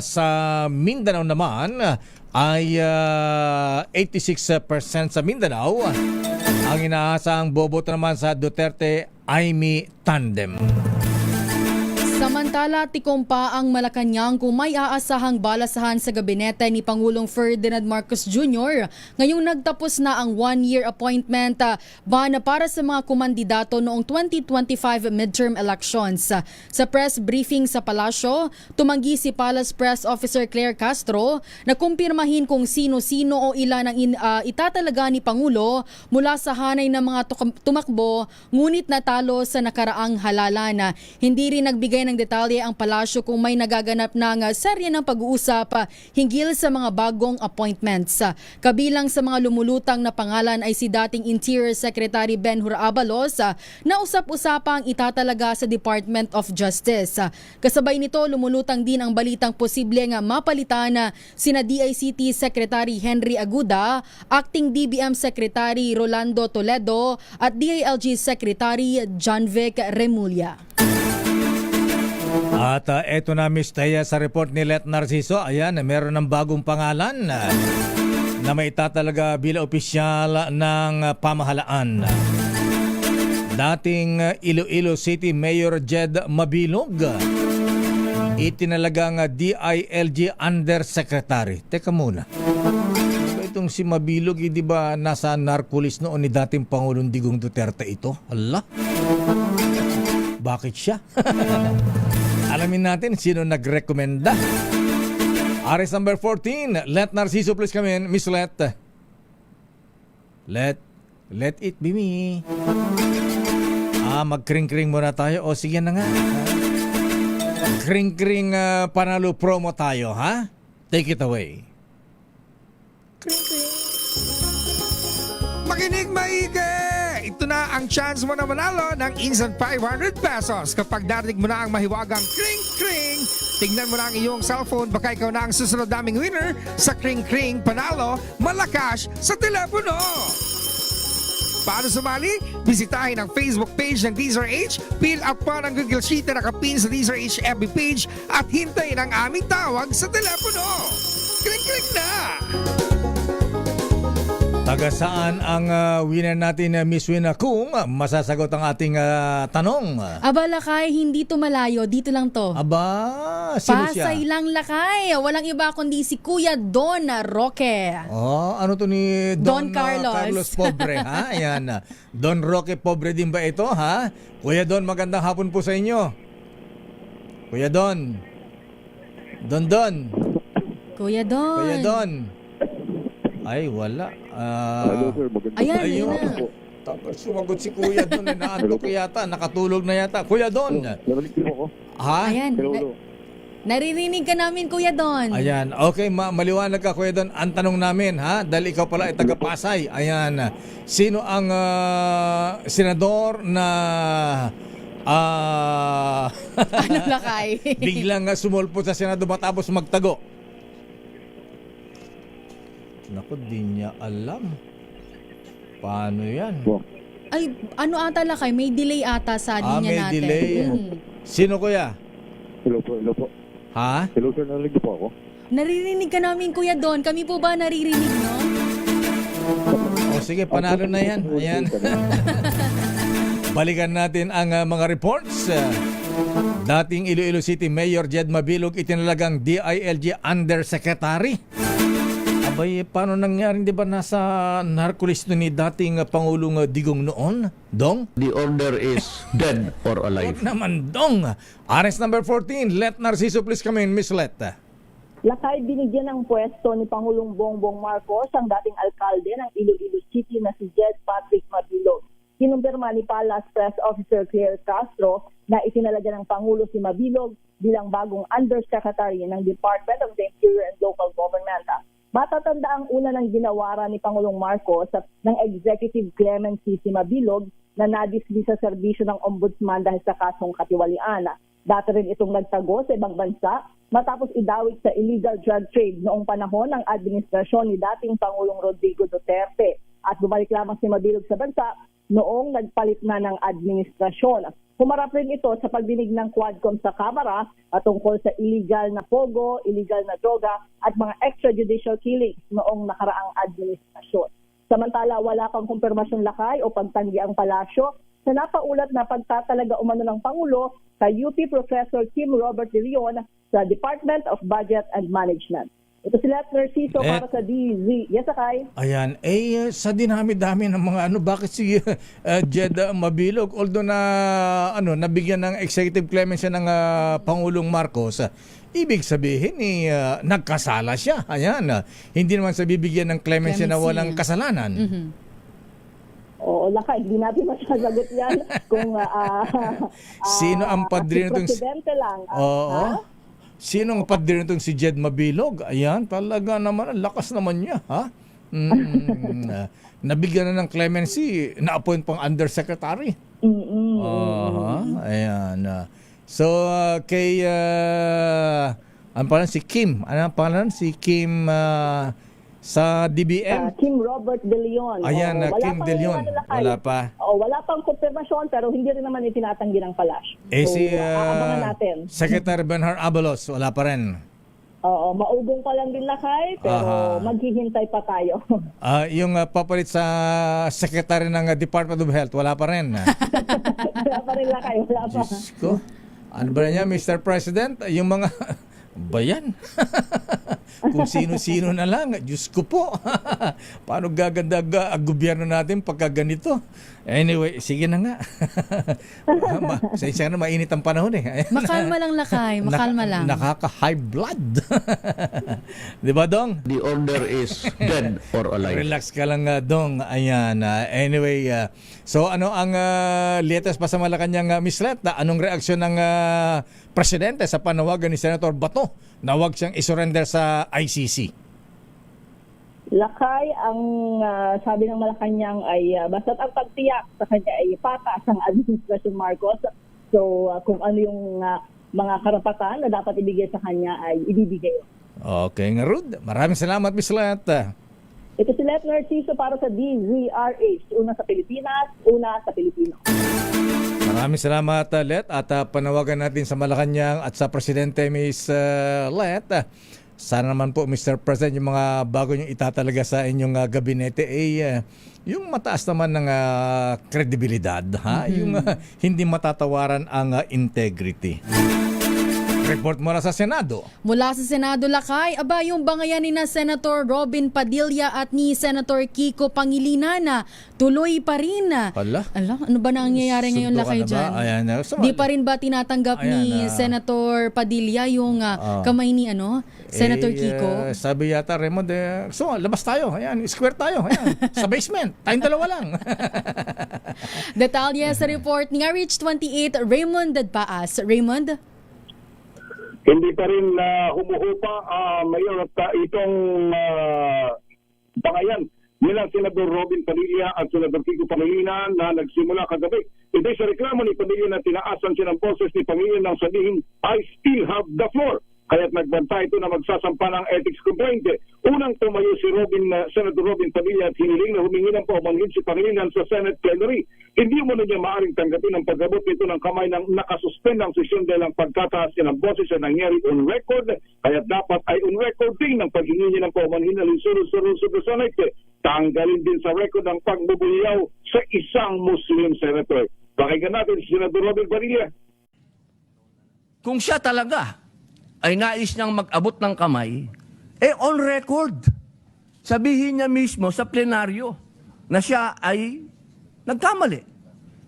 K: sa Mindanao naman ay 86% sa Mindanao. Ang inaasang boboto naman sa Duterte-Amy tandem.
E: Samantala, tikom pa ang Malacanang kung may aasahang balasahan sa gabinete ni Pangulong Ferdinand Marcos Jr. Ngayong nagtapos na ang one-year appointment ban para sa mga kumandidato noong 2025 midterm elections. Sa press briefing sa Palasyo, tumanggi si Palace Press Officer Claire Castro na kumpirmahin kung sino-sino o ilan ang itatalaga ni Pangulo mula sa hanay ng mga tumakbo ngunit natalo sa nakaraang halalan. Hindi rin nagbigay ng detalye ang palasyo kung may nagaganap ng serye ng pag-uusap hinggil sa mga bagong appointments. Kabilang sa mga lumulutang na pangalan ay si dating Interior Secretary Benhur Abalos na usap-usapang itatalaga sa Department of Justice. Kasabay nito, lumulutang din ang balitang posibleng mapalitan sina DICT Secretary Henry Aguda, Acting DBM Secretary Rolando Toledo at DILG Secretary John Vic Remulla.
K: At eto na Miss Teya sa report ni Let Narciso. Ayan, meron ng bagong pangalan na may itatalaga bilang opisyal ng pamahalaan. Dating Iloilo City Mayor Jed Mabilog, itinalagang DILG Undersecretary. Teka muna. Itong si Mabilog, di ba nasa narcolis noon ni dating Pangulong Digong Duterte ito? Hala? Bakit siya? Alamin natin sino nagrekomenda. Aris number 14, Let Narciso, please come in. Miss Let. Let it be me. Magkring-kring muna tayo. O sige na nga. Kring-kring panalo promo tayo, ha? Take it away.
B: Kring-kring. Makinig maigi! Ito na ang chance mo na manalo ng instant 500 pesos kapag narinig mo na ang mahiwagang kring-kring. Tingnan mo na ang iyong cellphone, baka ikaw na ang susunod naming winner sa kring-kring panalo malakas sa telepono. Paano sumali? Bisitahin ang Facebook page ng DZRH, fill up pa ng Google Sheet na nakapin sa DZRH FB page at hintayin ang aming tawag sa telepono. Kring-kring na!
K: Taga saan ang winner natin, Miss Wina, kung masasagot ang ating tanong?
E: Aba, Lakay, hindi to malayo. Dito lang to.
K: Aba, sino siya?
E: Pasay lang, Lakay. Walang iba kundi si Kuya Don Roque.
K: Oh, ano to ni
E: Don Carlos.
K: Pobre, ha? Ayan. Don Roque Pobre din ba ito, ha? Kuya Don, magandang hapon po sa inyo. Kuya Don. Don.
E: Kuya Don.
K: Kuya Don. Ay, wala.
E: Ayan,
K: ayun.
E: na.
K: Tapos sumagot si Kuya Don. Naantok yata. Nakatulog na yata. Kuya Don. Ha?
E: Ayan. Naririnig ka namin, Kuya Don.
K: Ayan. Okay, maliwanag ka, Kuya Don. Ang tanong namin, ha? Dahil ikaw pala ay taga-Pasay. Ayan. Sino ang senador na
E: Ano, Lakay?
K: biglang sumulpot sa Senado matapos magtago? Naku, di niya alam. Paano yan?
E: Ay, ano ata, Lakay? May delay ata sa linya
K: may
E: natin.
K: delay. Sino, Kuya?
C: Hello po.
K: Ha?
C: Hello sir, narinig po ako.
E: Naririnig ka namin, Kuya Don. Kami po ba naririnig, no?
K: O sige, panalo na yan. Ayan. Balikan natin ang mga reports. Dating Iloilo City Mayor Jed Mabilog itinalagang DILG Undersecretary. Abay, paano nangyari? Di ba nasa narcolist ni dating Pangulong Digong noon? Dong?
G: The order is dead or alive.
K: Huwag naman, Dong. Arrest number 14, Let Narciso, please come in, Miss Let.
H: Lakay, binigyan ng pwesto ni Pangulong Bongbong Marcos ang dating alkalde ng Iloilo City na si Jed Patrick Mabilog. Kinumpirma ni Palace Press Officer Claire Castro na itinalaga ng Pangulo si Mabilog bilang bagong Undersecretary ng Department of the Interior and Local Government. Matatanda ang una ng ginawara ni Pangulong Marcos ng executive clemency si Mabilog na nadismiss sa serbisyo ng ombudsman dahil sa kasong katiwalian. Dati rin itong nagtago sa ibang bansa matapos idawit sa illegal drug trade noong panahon ng administrasyon ni dating Pangulong Rodrigo Duterte. At bumalik lamang si Mabilog sa bansa noong nagpalit na ng administrasyon. Humarap rin ito sa pagdinig ng Quadcom sa Kamara at tungkol sa illegal na pogo, illegal na droga at mga extrajudicial killings noong nakaraang administrasyon. Samantala, wala pang kumpirmasyon, Lakay, o pagtanggi ang palasyo sa napaulat na pagtatalaga umano ng Pangulo kay UP Professor Kim Robert De Leon sa Department of Budget and Management. Ito si Let Narciso para sa DZ. Yes, Akay?
K: Ayan. Sa dinami-dami ng mga bakit si Jed Mabilog, although na nabigyan ng executive clemency ng Pangulong Marcos, ibig sabihin nagkasala siya. Ayan. Hindi naman sa bibigyan ng clemency na walang kasalanan.
H: Mm-hmm. Oo, Lakay, hindi natin masasagot yan kung
K: sino ang padrino itong
H: presidente lang.
K: Sino ang padrino itong si Jed Mabilog? Ayan, talaga naman, ang lakas naman niya, ha? Nabigyan na ng clemency, na-appoint pang undersecretary. Ayan. So, kay, ano pa si Kim? Ano pa si Kim sa DBM?
H: Kim Robert De Leon.
K: Ayan, Kim De Leon. Wala pa.
H: Wala pang konfirmasyon pero hindi rin naman itinatanggi ng palasyo.
K: Si
H: aabangan natin.
K: Secretary Benhar Abalos, wala pa rin.
H: Oo, maubong pa lang din, Lakay, pero maghihintay pa tayo.
K: Yung papalit sa Secretary ng Department of Health, wala pa rin.
H: Wala pa rin, Lakay, wala pa.
K: Diyos ko. Ano ba niya, Mr. President? Yung mga bayan. Kung sino-sino na lang. Diyos ko po. Paano gaganda ang gobyerno natin pagka ganito? Anyway, sige na nga. Sa isa na mainit ang panahon eh.
E: Makalma lang, Lakay. Makalma lang.
K: Nakaka-high blood. Di ba, Dong?
G: The order is dead or alive.
K: Relax ka lang, Dong. Ayan. Anyway, so ano ang latest pa sa Malacanang, Miss Let? Anong reaksyon ng presidente sa panawagan ni Senator Bato na huwag siyang isurrender sa ICC?
H: Lakay, ang sabi ng Malacanang ay basta't ang pagtiyak sa kanya ay patas ang Administrasyon Marcos. So kung ano yung mga karapatan na dapat ibigay sa kanya ay ibibigay.
K: Okay, nga Rud. Maraming salamat, Miss Let.
H: Ito si Let Narciso para sa DZRH. Una sa Pilipinas, una sa Pilipino.
K: Maraming salamat, Let. At panawagan natin sa Malacanang at sa Presidente, Miss Let, Sana naman po, Mr. President, yung mga bago nyo itatalaga sa inyong gabinete, yung mataas naman ng kredibilidad, yung hindi matatawaran ang integrity. Report mula sa Senado.
E: Mula sa Senado, Lakay, yung bangayan ni na Senator Robin Padilla at ni Senator Kiko Pangilinan tuloy pa rin. Ano ba nangyayari ngayon, Lakay, dyan? Di pa rin ba tinatanggap ni Senator Padilla yung kamay ni Senator Kiko?
K: Sabi yata, Raymond, labas tayo. Ayan, square tayo. Ayan, sa basement. Tayong dalawa lang.
E: Detalye sa report ni Rich 28, Raymond Dadpaas. Raymond?
C: Hindi pa rin humuhupa, Mayor, at itong bangayan nila Senador Robin Padilla at Senador Kiko Pangilinan na nagsimula kagabi. Ito sa reklamo ni Padilla na tinaasan siya ng boses ni Pangilinan nang sabihin, I still have the floor. Kaya't nagbanta ito na magsasampa ng ethics complaint. Unang tumayo si Senator Robin Padilla at hiniling na humingi ng paumanhin si Pangilinan sa Senate plenary. Hindi mo na niya maaaring tanggapin ang pagabot nito ng kamay ng nakasuspend ng sesyon dahil ang pagkataas niya ng boses ay nangyari on record. Kaya't dapat ay on record din ng paghingi niya ng paumanhin na linsurus sa Senate. Tanggalin din sa record ang pagbubuliyaw sa isang Muslim senator. Pakinggan natin si Senator Robin Padilla.
I: Kung siya talaga ay nais niyang mag-abot ng kamay, on record. Sabihin niya mismo sa plenaryo na siya ay nagkamali.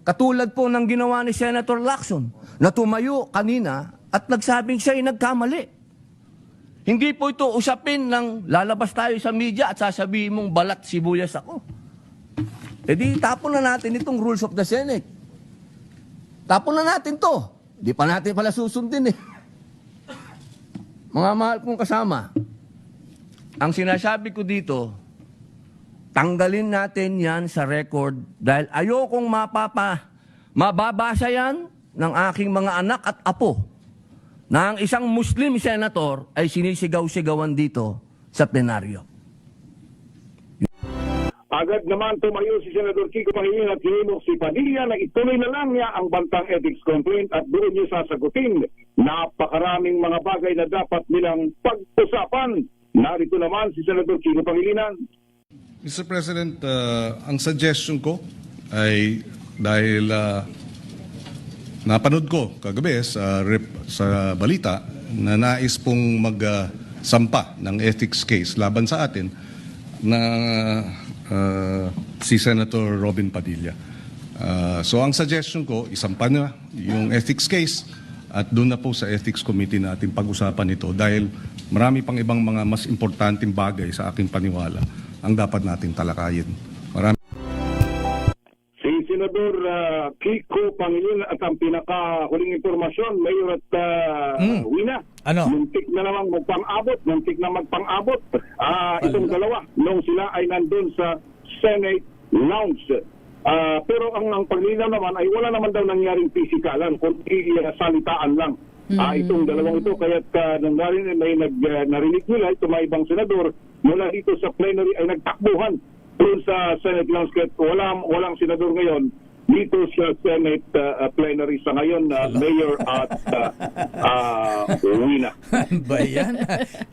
I: Katulad po ng ginawa ni Senator Lacson na tumayo kanina at nagsabing siya ay nagkamali. Hindi po ito usapin ng lalabas tayo sa media at sasabihin mong balat sibuyas ako. Di tapon na natin itong rules of the Senate. Tapon na natin to. Di pa natin pala susundin Mga mahal kong kasama, ang sinasabi ko dito, tanggalin natin yan sa record dahil ayokong mababasa yan ng aking mga anak at apo na ang isang Muslim senator ay sinisigaw-sigawan dito sa plenaryo.
C: Agad naman tumayo si Senador Kiko Pangilinan at hinimok si Padilla na ituloy na lang niya ang bantang ethics complaint at doon niya sasagutin. Napakaraming mga bagay na dapat nilang pag-usapan. Narito naman si Senador Kiko Pangilinan.
L: Mr. President, ang suggestion ko ay dahil napanood ko kagabi sa balita na nais pong magsampa ng ethics case laban sa atin na si Senator Robin Padilla. So ang suggestion ko, isampa na yung ethics case at doon na po sa ethics committee natin pag-usapan ito dahil marami pang ibang mga mas importanteng bagay sa aking paniwala ang dapat natin talakayin.
C: Si Senador Kiko Pangilinan at ang pinakahuling impormasyon, Mayor at Wina. Muntik na namang magpang-abot. Itong dalawa nung sila ay nandun sa Senate Lounge. Pero ang paglinaw naman ay wala naman daw nangyaring pisikalan, kundi salitaan lang. Itong dalawang ito, kaya't narinig nila ito mga ibang senador mula dito sa plenary ay nagtakbuhan doon sa Senate Lounge. Kaya't walang senador ngayon dito sa Senate plenary sa ngayon, Mayor at Wina.
K: Ba yan?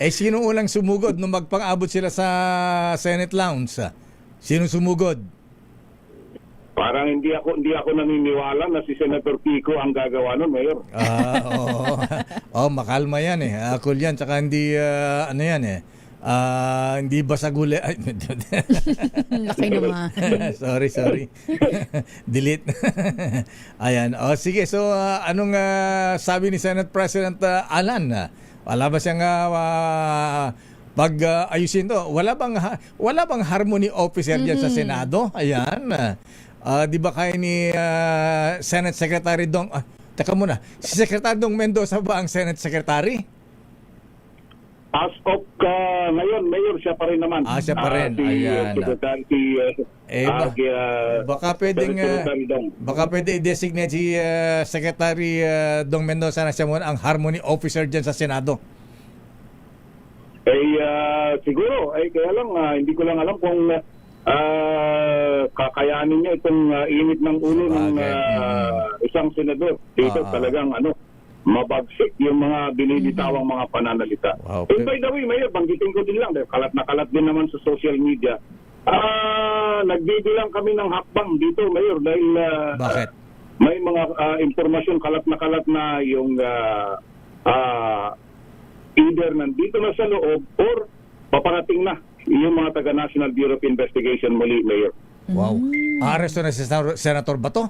K: Sino ulang sumugod nung magpang-abot sila sa Senate Lounge? Sino sumugod?
C: Parang hindi ako naniniwala na si Senator Kiko ang gagawa nun, Mayor.
K: Makalma yan Cool yan. Tsaka hindi, hindi basaguli.
E: Laki naman.
K: Sorry. Delete. Ayan. Sige. So, anong sabi ni Senate President Alan? Wala ba siyang pag-ayusin to? Wala bang harmony officer dyan sa Senado? Ayan. Di ba kaya ni Senate Secretary Dong... teka muna. Si Secretary Dong Mendoza ba ang Senate Secretary?
C: As of ngayon, Mayor, siya pa rin naman.
K: Siya pa rin. Ayan. Baka pwede i-designate si Secretary Dong Mendoza na siya muna ang harmony officer dyan sa Senado.
C: Siguro. Kaya lang, hindi ko lang alam kung kakayanin niya itong init ng ulo ng isang senador. Dito talagang mabagsik yung mga binibitawang mga pananalita.
K: Wow.
C: And by the way, Mayor, banggitin ko din lang, dahil kalat na kalat din naman sa social media. Nagbibilang kami ng hakbang dito, Mayor, dahil
K: Bakit?
C: may mga impormasyon kalat na yung either nandito na sa loob or paparating na yung mga taga National Bureau of Investigation muli, Mayor.
K: Wow. Aresto na si Senator Bato?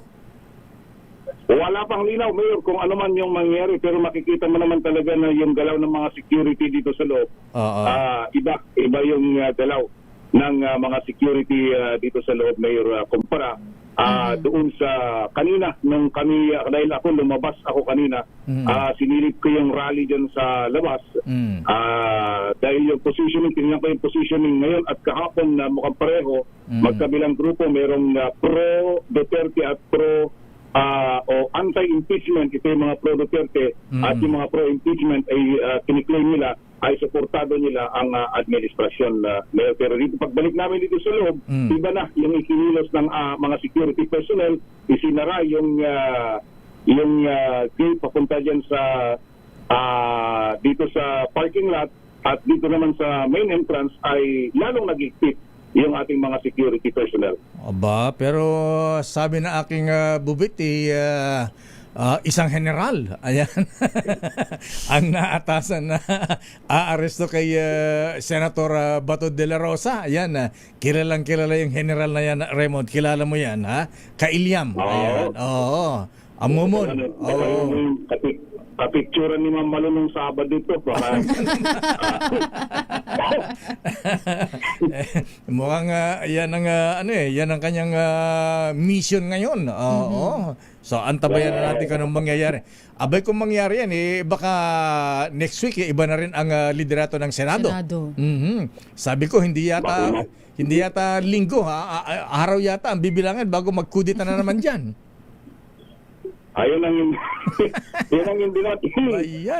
C: Wala pang linaw, Mayor, kung ano man yung mangyari, pero makikita mo naman talaga na yung galaw ng mga security dito sa loob. Iba yung galaw ng mga security dito sa loob, Mayor, kumpara doon sa kanina, nung kami, dahil lumabas ako kanina, sinilip ko yung rally dyan sa labas. Dahil yung positioning, tingnan ko yung positioning ngayon at kahapon na mukhang pareho, magkabilang grupo, merong pro-Duterte at o anti-impeachment, ito yung mga pro-Duterte at yung mga pro-impeachment ay kiniklaim nila ay suportado nila ang administrasyon. Pero dito, pagbalik namin dito sa loob, iba na yung ikinilos ng mga security personnel, isinara yung gate papunta dyan sa dito sa parking lot at dito naman sa main entrance ay lalong nagigpit yung ating mga security personnel.
K: Aba, pero sabi na aking bubit, isang general, ayan, ang naatasan na aaresto kay Senator Bato de la Rosa. Ayan, kilalang kilala yung general na yan, Raymond. Kilala mo yan, ha? Kailyam. Ayan. Oo. Amumon. Oo.
C: Kapicturan ni Ma'am Malo nung Sabado ito.
K: Mukhang yan ang yan ang kanyang mission ngayon. Oo. So antabayan na natin kung anong mangyayari. Abay kung mangyari yan baka next week iba na rin ang liderato ng Senado. Sabi ko hindi yata linggo araw yata ang bibilangan bago magkudita na naman diyan.
C: Ayun ang hindi natin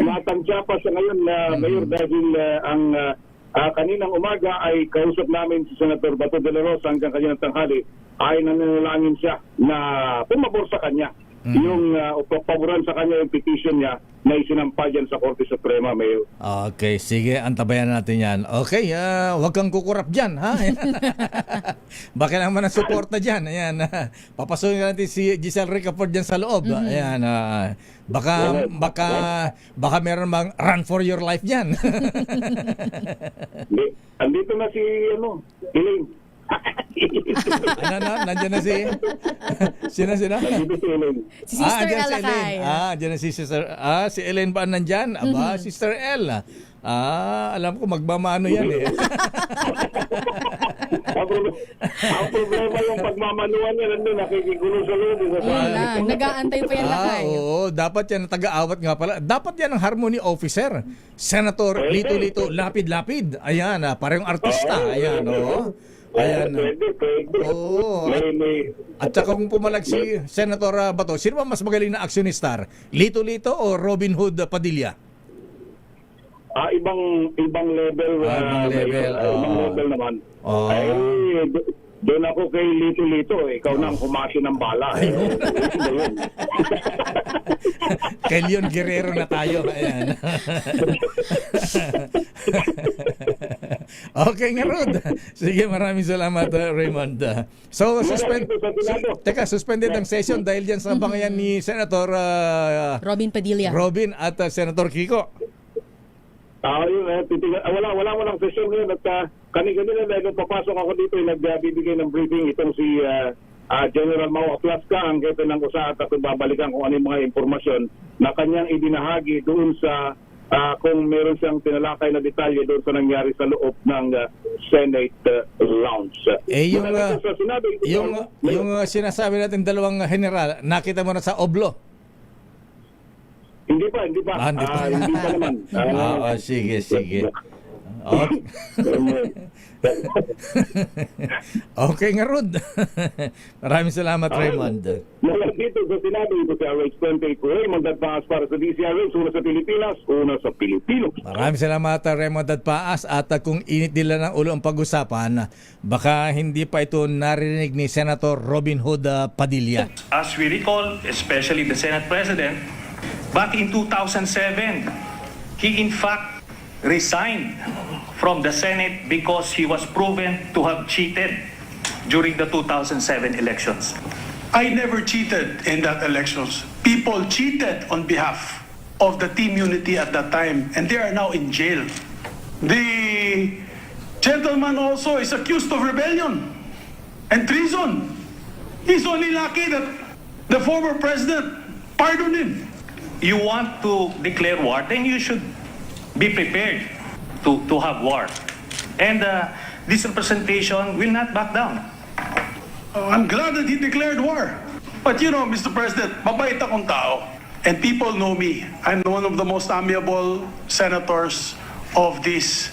C: matansya pa sa ngayon na Mayor, dahil ang kaninang umaga ay kausap namin si Senator Bato de la Rosa hanggang kanyang tanghali ay nananalangin siya na pumabor sa kanya yung paboran sa kanya yung petition niya na isinampa dyan sa Korte Suprema, Mayor.
K: Okay, sige, antabayan natin yan. Okay, wag kang kukurap dyan, ha? Baka naman ang suporta dyan. Ayan, papasukin natin si Giselle Ricafort dyan sa loob. Ayan, baka meron bang run for your life dyan.
C: Andito na si Elaine.
K: Nandiyan na si sina?
E: Si Sister El Lakay.
K: Diyan na si Sister. Si Elaine ba nandyan? Aba, Sister El. Alam ko magmamano yan eh.
C: Ang problema yung pagmamanuan niya nandun, nakikigulo sa loob.
E: Nag-aantay pa yan Lakay.
K: Oo, dapat yan ang taga-awat nga pala. Dapat yan ang harmony officer. Senator Lito-Lito, lapid-lapid. Ayan, parehong artista. Ayan, ayan. Oo. At saka kung pumalag si Senator Bato, sino ba mas magaling na aksyonista? Lito-Lito o Robin Hood Padilla?
C: Ibang level. Ibang level naman. Doon ako kay Lito-Lito. Ikaw na ang humasyo ng bala.
K: Kay Leon Guerrero na tayo. Ayan. Okay nga, Rod. Sige, maraming salamat, Raymond. So, suspended ang session dahil dyan sa bangayan ni Senator
E: Robin Padilla.
K: Robin at Senator Kiko.
C: Wala mo ng session ngayon at kanina dahil papasok ako dito nagbibigay ng briefing itong si General Mau Aplaska ang kete ng usahat at babalikan kung ano yung mga impormasyon na kanyang ibinahagi doon sa kung meron siyang tinalakay na detalye doon sa nangyari sa loob ng Senate lounge.
K: Yung sinasabi natin dalawang general, nakita mo na sa Oblo?
C: Hindi pa. Hindi pa naman.
K: Sige. Okay nga, Rod. Maraming salamat, Raymond.
C: Mula dito sa Senado, ito si RH28 ko, Raymond Dadpaas para sa DCRH, una sa Pilipinas, una sa Pilipino.
K: Maraming salamat, Raymond Dadpaas. At kung init nila ng ulo ang pag-usapan, baka hindi pa ito narinig ni Senator Robin Hood Padilla.
M: As we recall, especially the Senate President, But in 2007, he in fact resigned from the Senate because he was proven to have cheated during the 2007 elections.
N: I never cheated in that elections. People cheated on behalf of the Team Unity at that time, and they are now in jail. The gentleman also is accused of rebellion and treason. He's only lucky that the former president pardoned him.
M: You want to declare war, then you should be prepared to have war. And this representation will not back down.
N: I'm glad that he declared war. But you know, Mr. President, mabait akong tao. And people know me. I'm one of the most amiable senators of this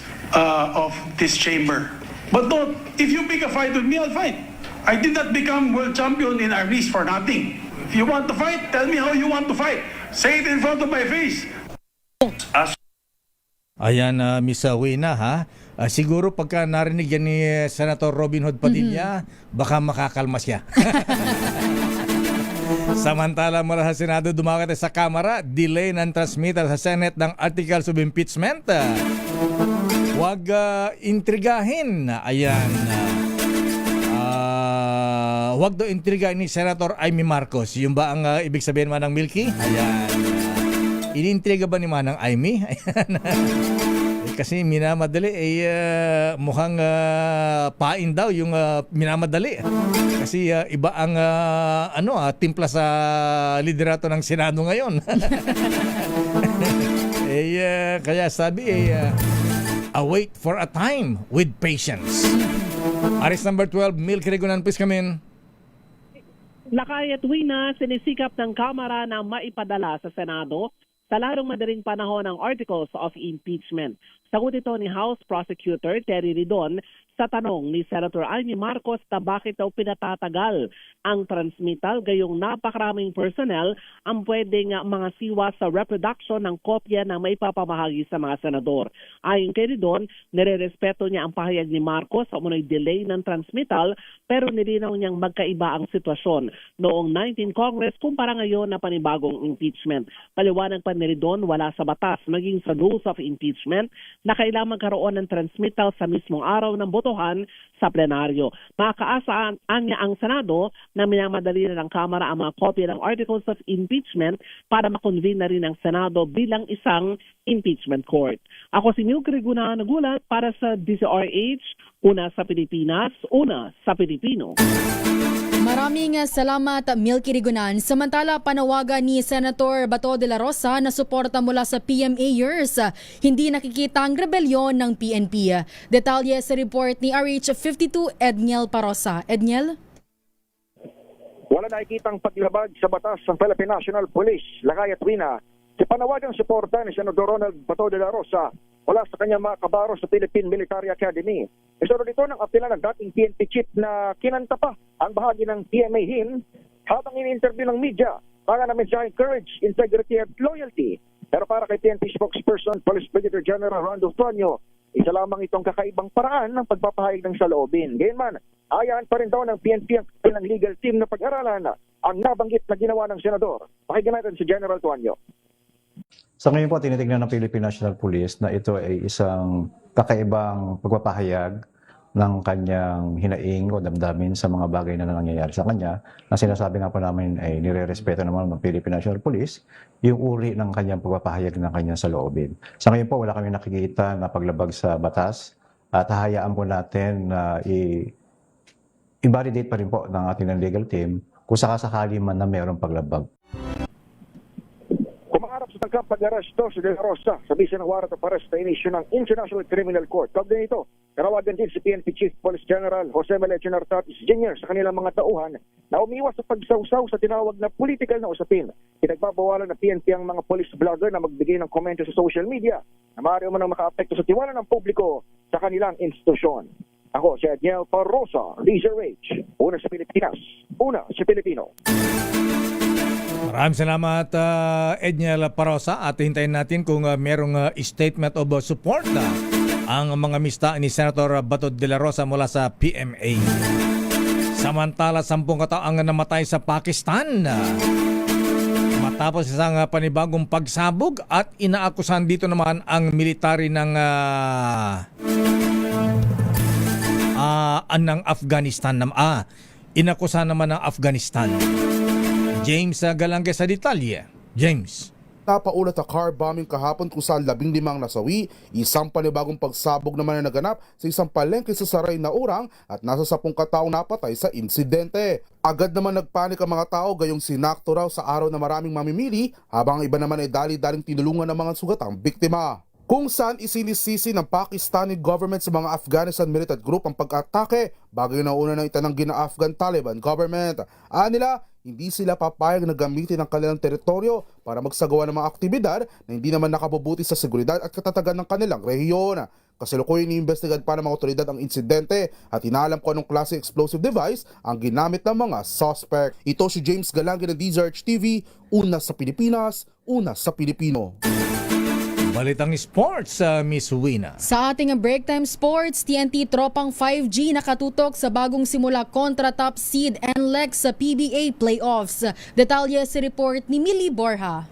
N: chamber. But don't, if you pick a fight with me, I'll fight. I did not become world champion in armies for nothing. If you want to fight, tell me how you want to fight. Say it in front of my face.
K: Ayan, Miss Wina, ha? Siguro pagka narinig yan ni Senator Robin Hood Padilla, baka makakalma siya. Samantala mula sa Senado, dumakit sa Kamara, delay ng transmittal sa Senate ng Articles of Impeachment. Huwag intrigahin. Ayan. Huwag daw intrigahin ni Senator Amy Marcos. Yung ba ang ibig sabihin man ng Milky? Ayan. Iniintriga ba ni Manang Amy? Ayan. Kasi minamadali mukhang pain daw yung minamadali. Kasi iba ang timpla sa liderato ng Senado ngayon. Kaya sabi await for a time with patience. Aris number 12, Milky Regunan, please come in.
O: Lakay at Wina, sinisikap ng Kamara na maipadala sa Senado sa lalong madaling panahon ang Articles of Impeachment. Sagot ito ni House Prosecutor Terry Ridon sa tanong ni Senator Amy Marcos na bakit daw pinatatagal ang transmittal gayong napakaraming personnel ang pwedeng mga siwa sa reproduction ng kopya na maipapamahagi sa mga senador. Ayon kay Ridon, nirerespeto niya ang pahayag ni Marcos sa umunoy delay ng transmittal pero nilinaw niyang magkaiba ang sitwasyon noong 19 Congress kumpara ngayon na panibagong impeachment. Paliwanag pa ni Ridon, wala sa batas maging sa rules of impeachment na kailangan magkaroon ng transmittal sa mismong araw ng botohan sa plenaryo. Makakaasaan niya ang Senado na minamadali na ng Kamara ang mga kopya ng Articles of Impeachment para makonvene na rin ang Senado bilang isang impeachment court. Ako si Milky Regunan, nagulat para sa DZRH, una sa Pilipinas, una sa Pilipino.
E: Maraming salamat, Milky Regunan. Samantala, panawagan ni Senator Bato de la Rosa na suporta mula sa PMAers. Hindi nakikita ang rebelyon ng PNP. Detalye sa report ni RH52 Edniel Parosa. Edniel?
P: Wala nakikitang paglabag sa batas ng Philippine National Police, Lakay at Wina. Sa panawagang suporta ni Senador Ronald Bato de la Rosa wala sa kanyang mga kabaro sa Philippine Military Academy. Isunod ito ng apela ng dating PNP chief na kinanta pa ang bahagi ng PMA hymn habang ini-interview ng media para na mensaheng courage, integrity at loyalty. Pero para kay PNP spokesperson, Police Brigadier General Randolph Tonyo, isa lamang itong kakaibang paraan ng pagpapahayag ng saloobin. Gayunman, ayaan pa rin daw ng PNP ang legal team na pag-aralan ang nabanggit na ginawa ng senador. Pakinggan natin si General Tonyo.
Q: Sa ngayon po, tinitignan ng Philippine National Police na ito ay isang kakaibang pagpapahayag ng kanyang hinaing o damdamin sa mga bagay na nangyayari sa kanya. Na sinasabi nga po namin ay nire-respeto naman ng Philippine National Police yung uri ng kanyang pagpapahayag ng kanyang saloobin. Sa ngayon po, wala kami nakikita na paglabag sa batas at hahayaan po natin na i-validate pa rin po ng ating legal team kung sakasakali man na mayroong paglabag.
P: Sa tangkap pag-aresto si De La Rosa sa bisa ng warrant of arrest na inisyu ng International Criminal Court. Kaugnay nito, narawagan din si PNP Chief Police General Jose Melecho Nartatis Jr. sa kanilang mga tauhan na umiwas sa pagsawsaw sa tinawag na political na usapin. Pinagbabawalan ng PNP ang mga police blogger na magbigay ng komento sa social media na maaari man makaapekto sa tiwala ng publiko sa kanilang institusyon. Ako si Edniel Parosa, DZRH, una sa Pilipinas, una sa Pilipino.
K: Maraming salamat, Edniel Parosa, at hintayin natin kung merong statement of support ang mga mista ni Senator Bato de la Rosa mula sa PMA. Samantala, 10 katao ang namatay sa Pakistan Matapos isang panibagong pagsabog at inaakusahan dito naman ang military ng Afghanistan. Inakusahan naman ng Afghanistan. James Galangge sa detalye. James.
A: Napaulat sa car bombing kahapon kung saan 15 nasawi, isang panibagong pagsabog naman na naganap sa isang palengke sa Saray na Urang at nasa 10 kataong napatay sa insidente. Agad naman nagpanik ang mga tao gayong sinakto raw sa araw na maraming mamimili habang iba naman ay dali-daling tinulungan ng mga sugatang biktima. Kung saan isinisisi ng Pakistani government sa mga Afghanistan militant group ang pag-atake bago na una ng itananggi ng Afghan Taliban government. Nila, hindi sila papayag na gamitin ang kanilang teritoryo para magsagawa ng mga aktibidad na hindi naman nakabubuti sa seguridad at katatagan ng kanilang rehiyon. Kasalukuyan iniimbestigahan pa ng mga otoridad ang insidente at inaalam kung anong klase explosive device ang ginamit ng mga suspect. Ito si James Galangge ng DZRH TV, una sa Pilipinas, una sa Pilipino.
K: Balitang sports, Miss Wina.
E: Sa ating break time sports, TNT tropang 5G nakatutok sa bagong simula kontra top seed NLEX sa PBA playoffs. Detalye sa report ni Millie Borja.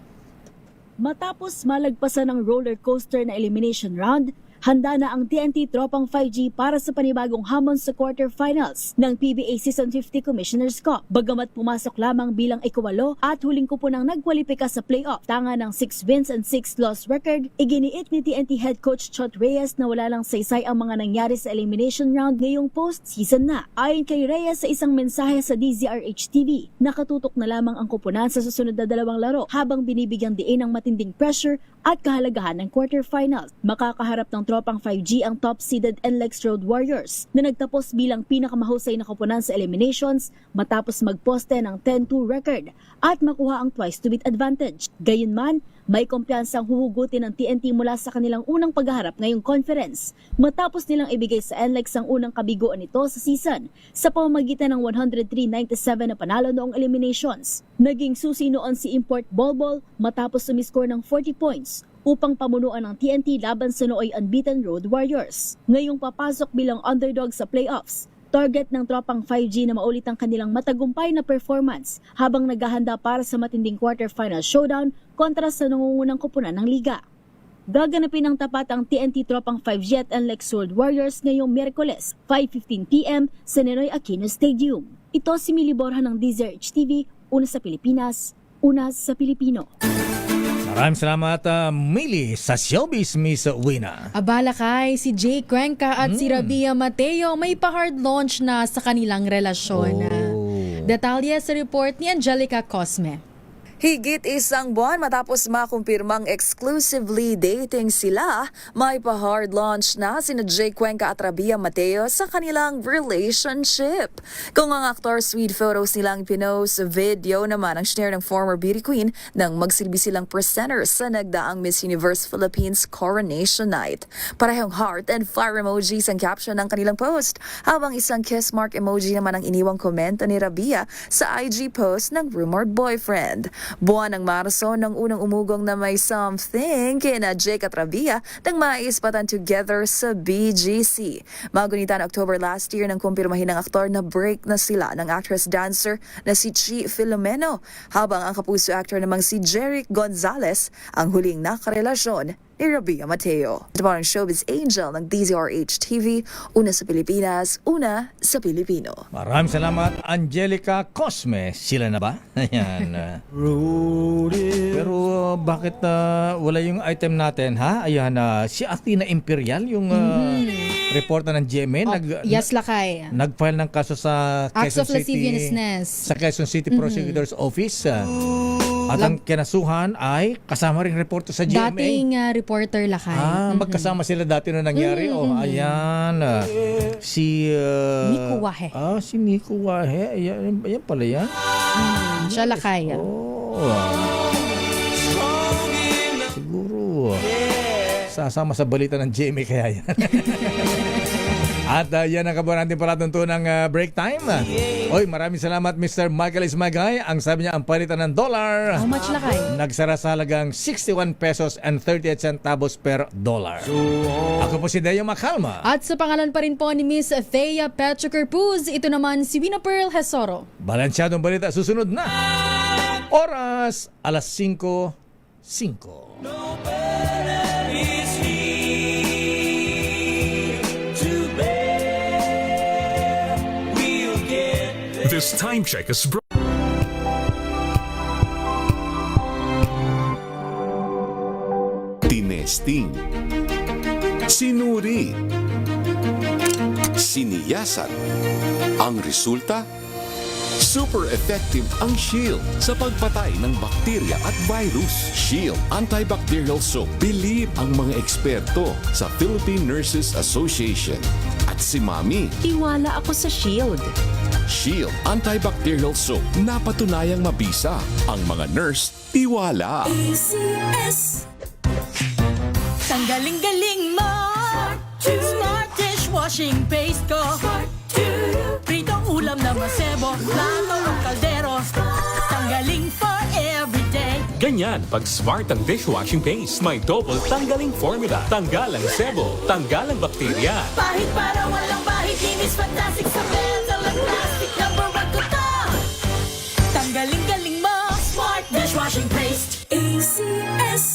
R: Matapos malagpasan ng roller coaster na elimination round, handa na ang TNT tropang 5G para sa panibagong hamon sa quarterfinals ng PBA Season 50 Commissioner's Cup. Bagamat pumasok lamang bilang ikawalo at huling kupunang nagkwalipika sa playoff, tanga ng 6 wins and 6 loss record, iginiit ni TNT head coach Chot Reyes na wala lang saysay ang mga nangyari sa elimination round ngayong postseason na. Ayon kay Reyes sa isang mensahe sa DZRH TV, nakatutok na lamang ang kupunan sa susunod na 2 laro habang binibigyang diin ng matinding pressure at kahalagahan ng quarterfinals. Makakaharap ng tropang 5G ang top-seeded NLEX Road Warriors na nagtapos bilang pinakamahusay na koponan sa eliminations matapos magposte ng 10-2 record at makuha ang twice-to-beat advantage. Gayunman, may kumpiyansang huhugutin ng TNT mula sa kanilang unang paghaharap ngayong conference matapos nilang ibigay sa NLEX ang unang kabiguan nito sa season sa pamamagitan ng 103-97 na panalo noong eliminations. Naging susi noon si Import Bolbol matapos sumiscore ng 40 points upang pamunuan ng TNT laban sa nooy unbeaten Road Warriors. Ngayong papasok bilang underdog sa playoffs, target ng tropang 5G na maulit ang kanilang matagumpay na performance habang naghahanda para sa matinding quarterfinal showdown kontra sa nangungunang koponan ng liga. Gaganapin ng tapat ang TNT tropang 5G at NLEX Road Warriors ngayong Miyerkules, 5:15 PM sa Ninoy Aquino Stadium. Ito si Millie Borja ng DZRH TV, una sa Pilipinas, una sa Pilipino.
K: Maraming salamat, Millie, sa showbiz, Miss Wina.
E: Abala kay si Jay Cuenca at si Rabia Mateo may pa-hard launch na sa kanilang relasyon. Detalye sa report ni Angelica Cosme.
S: Higit isang buwan matapos makumpirmang exclusively dating sila, may pa-hard launch na sina Jay Cuenca at Rabia Mateo sa kanilang relationship. Kung ang aktor sweet photos nilang pinost, video naman ang share ng former beauty queen nang magsilbi silang presenter sa nagdaang Miss Universe Philippines Coronation Night. Parehong heart and fire emojis ang caption ng kanilang post, habang isang kiss mark emoji naman ang iniwang komento ni Rabia sa IG post ng rumored boyfriend. Buwan ng Marso nang unang umugong na may something kina Jake at Rabia nang maispatan together sa BGC. Magunita ng October last year nang kumpirmahin ng aktor na break na sila ng actress-dancer na si Chi Filomeno, habang ang kapuso actor namang si Jeric Gonzalez ang huling nakarelasyon ni Rabia Mateo. Ito ang showbiz angel ng DZRH TV, una sa Pilipinas, una sa Pilipino.
K: Maraming salamat, Angelica Cosme. Sila na ba? Ayan. Pero bakit wala yung item natin, ha? Ayan, si Athena Imperial, yung reporter ng GMA.
E: Yes, Lakay.
K: Nag-file ng kaso sa
E: Acts
K: Quezon
E: of lasciviousness.
K: Sa Quezon City Prosecutor's Office. At ang kinasuhan ay kasama rin reporter sa GMA.
E: Dating reporter, Lakay.
K: Magkasama sila dati na nangyari. Ayan. Si
E: Nico Wahe.
K: Si Nico Wahe. Ayan pala yan.
E: Siya, Lakay.
K: Siguro sasama sa balita ng GMA kaya yan. At yan ang kabuuan natin palatuntunang break time. Oy, maraming salamat Mr. Michael Ismagay. Ang sabi niya, ang palitan ng dollar.
E: How much, Lakay?
K: Nagsara sa halagang 61 pesos and 38 centavos per dollar. Ako po si Deo Macalma.
E: At sa pangalan pa rin po ni Miss Thea Petrocarpuz, ito naman si Wina Pearl Hesoro.
K: Balansyadong balita susunod na. Oras, alas 5:05.
J: This time check is brought.
D: Tinesting, sinuri, siniyasan. Ang resulta? Super effective ang Shield sa pagpatay ng bakterya at virus. Shield Antibacterial Soap. Believe ang mga eksperto sa Philippine Nurses Association. At si Mami.
T: Tiwala ako sa Shield.
D: Shield Antibacterial Soap. Napatunayang mabisa. Ang mga nurse, tiwala.
U: Tanggaling-galing mo Smart dishwashing paste ko Pritong ulam na masebo Plato o kaldero Tanggaling for everyday.
V: Ganyan pag smart ang dishwashing paste. May double tanggaling formula. Tanggal ang sebo, tanggal ang bakterya.
U: Pahit para walang bahid Linis fantastic sa belt Walang plastic, number 1 ko to Tanggaling-galing mo Smart dishwashing paste ACS.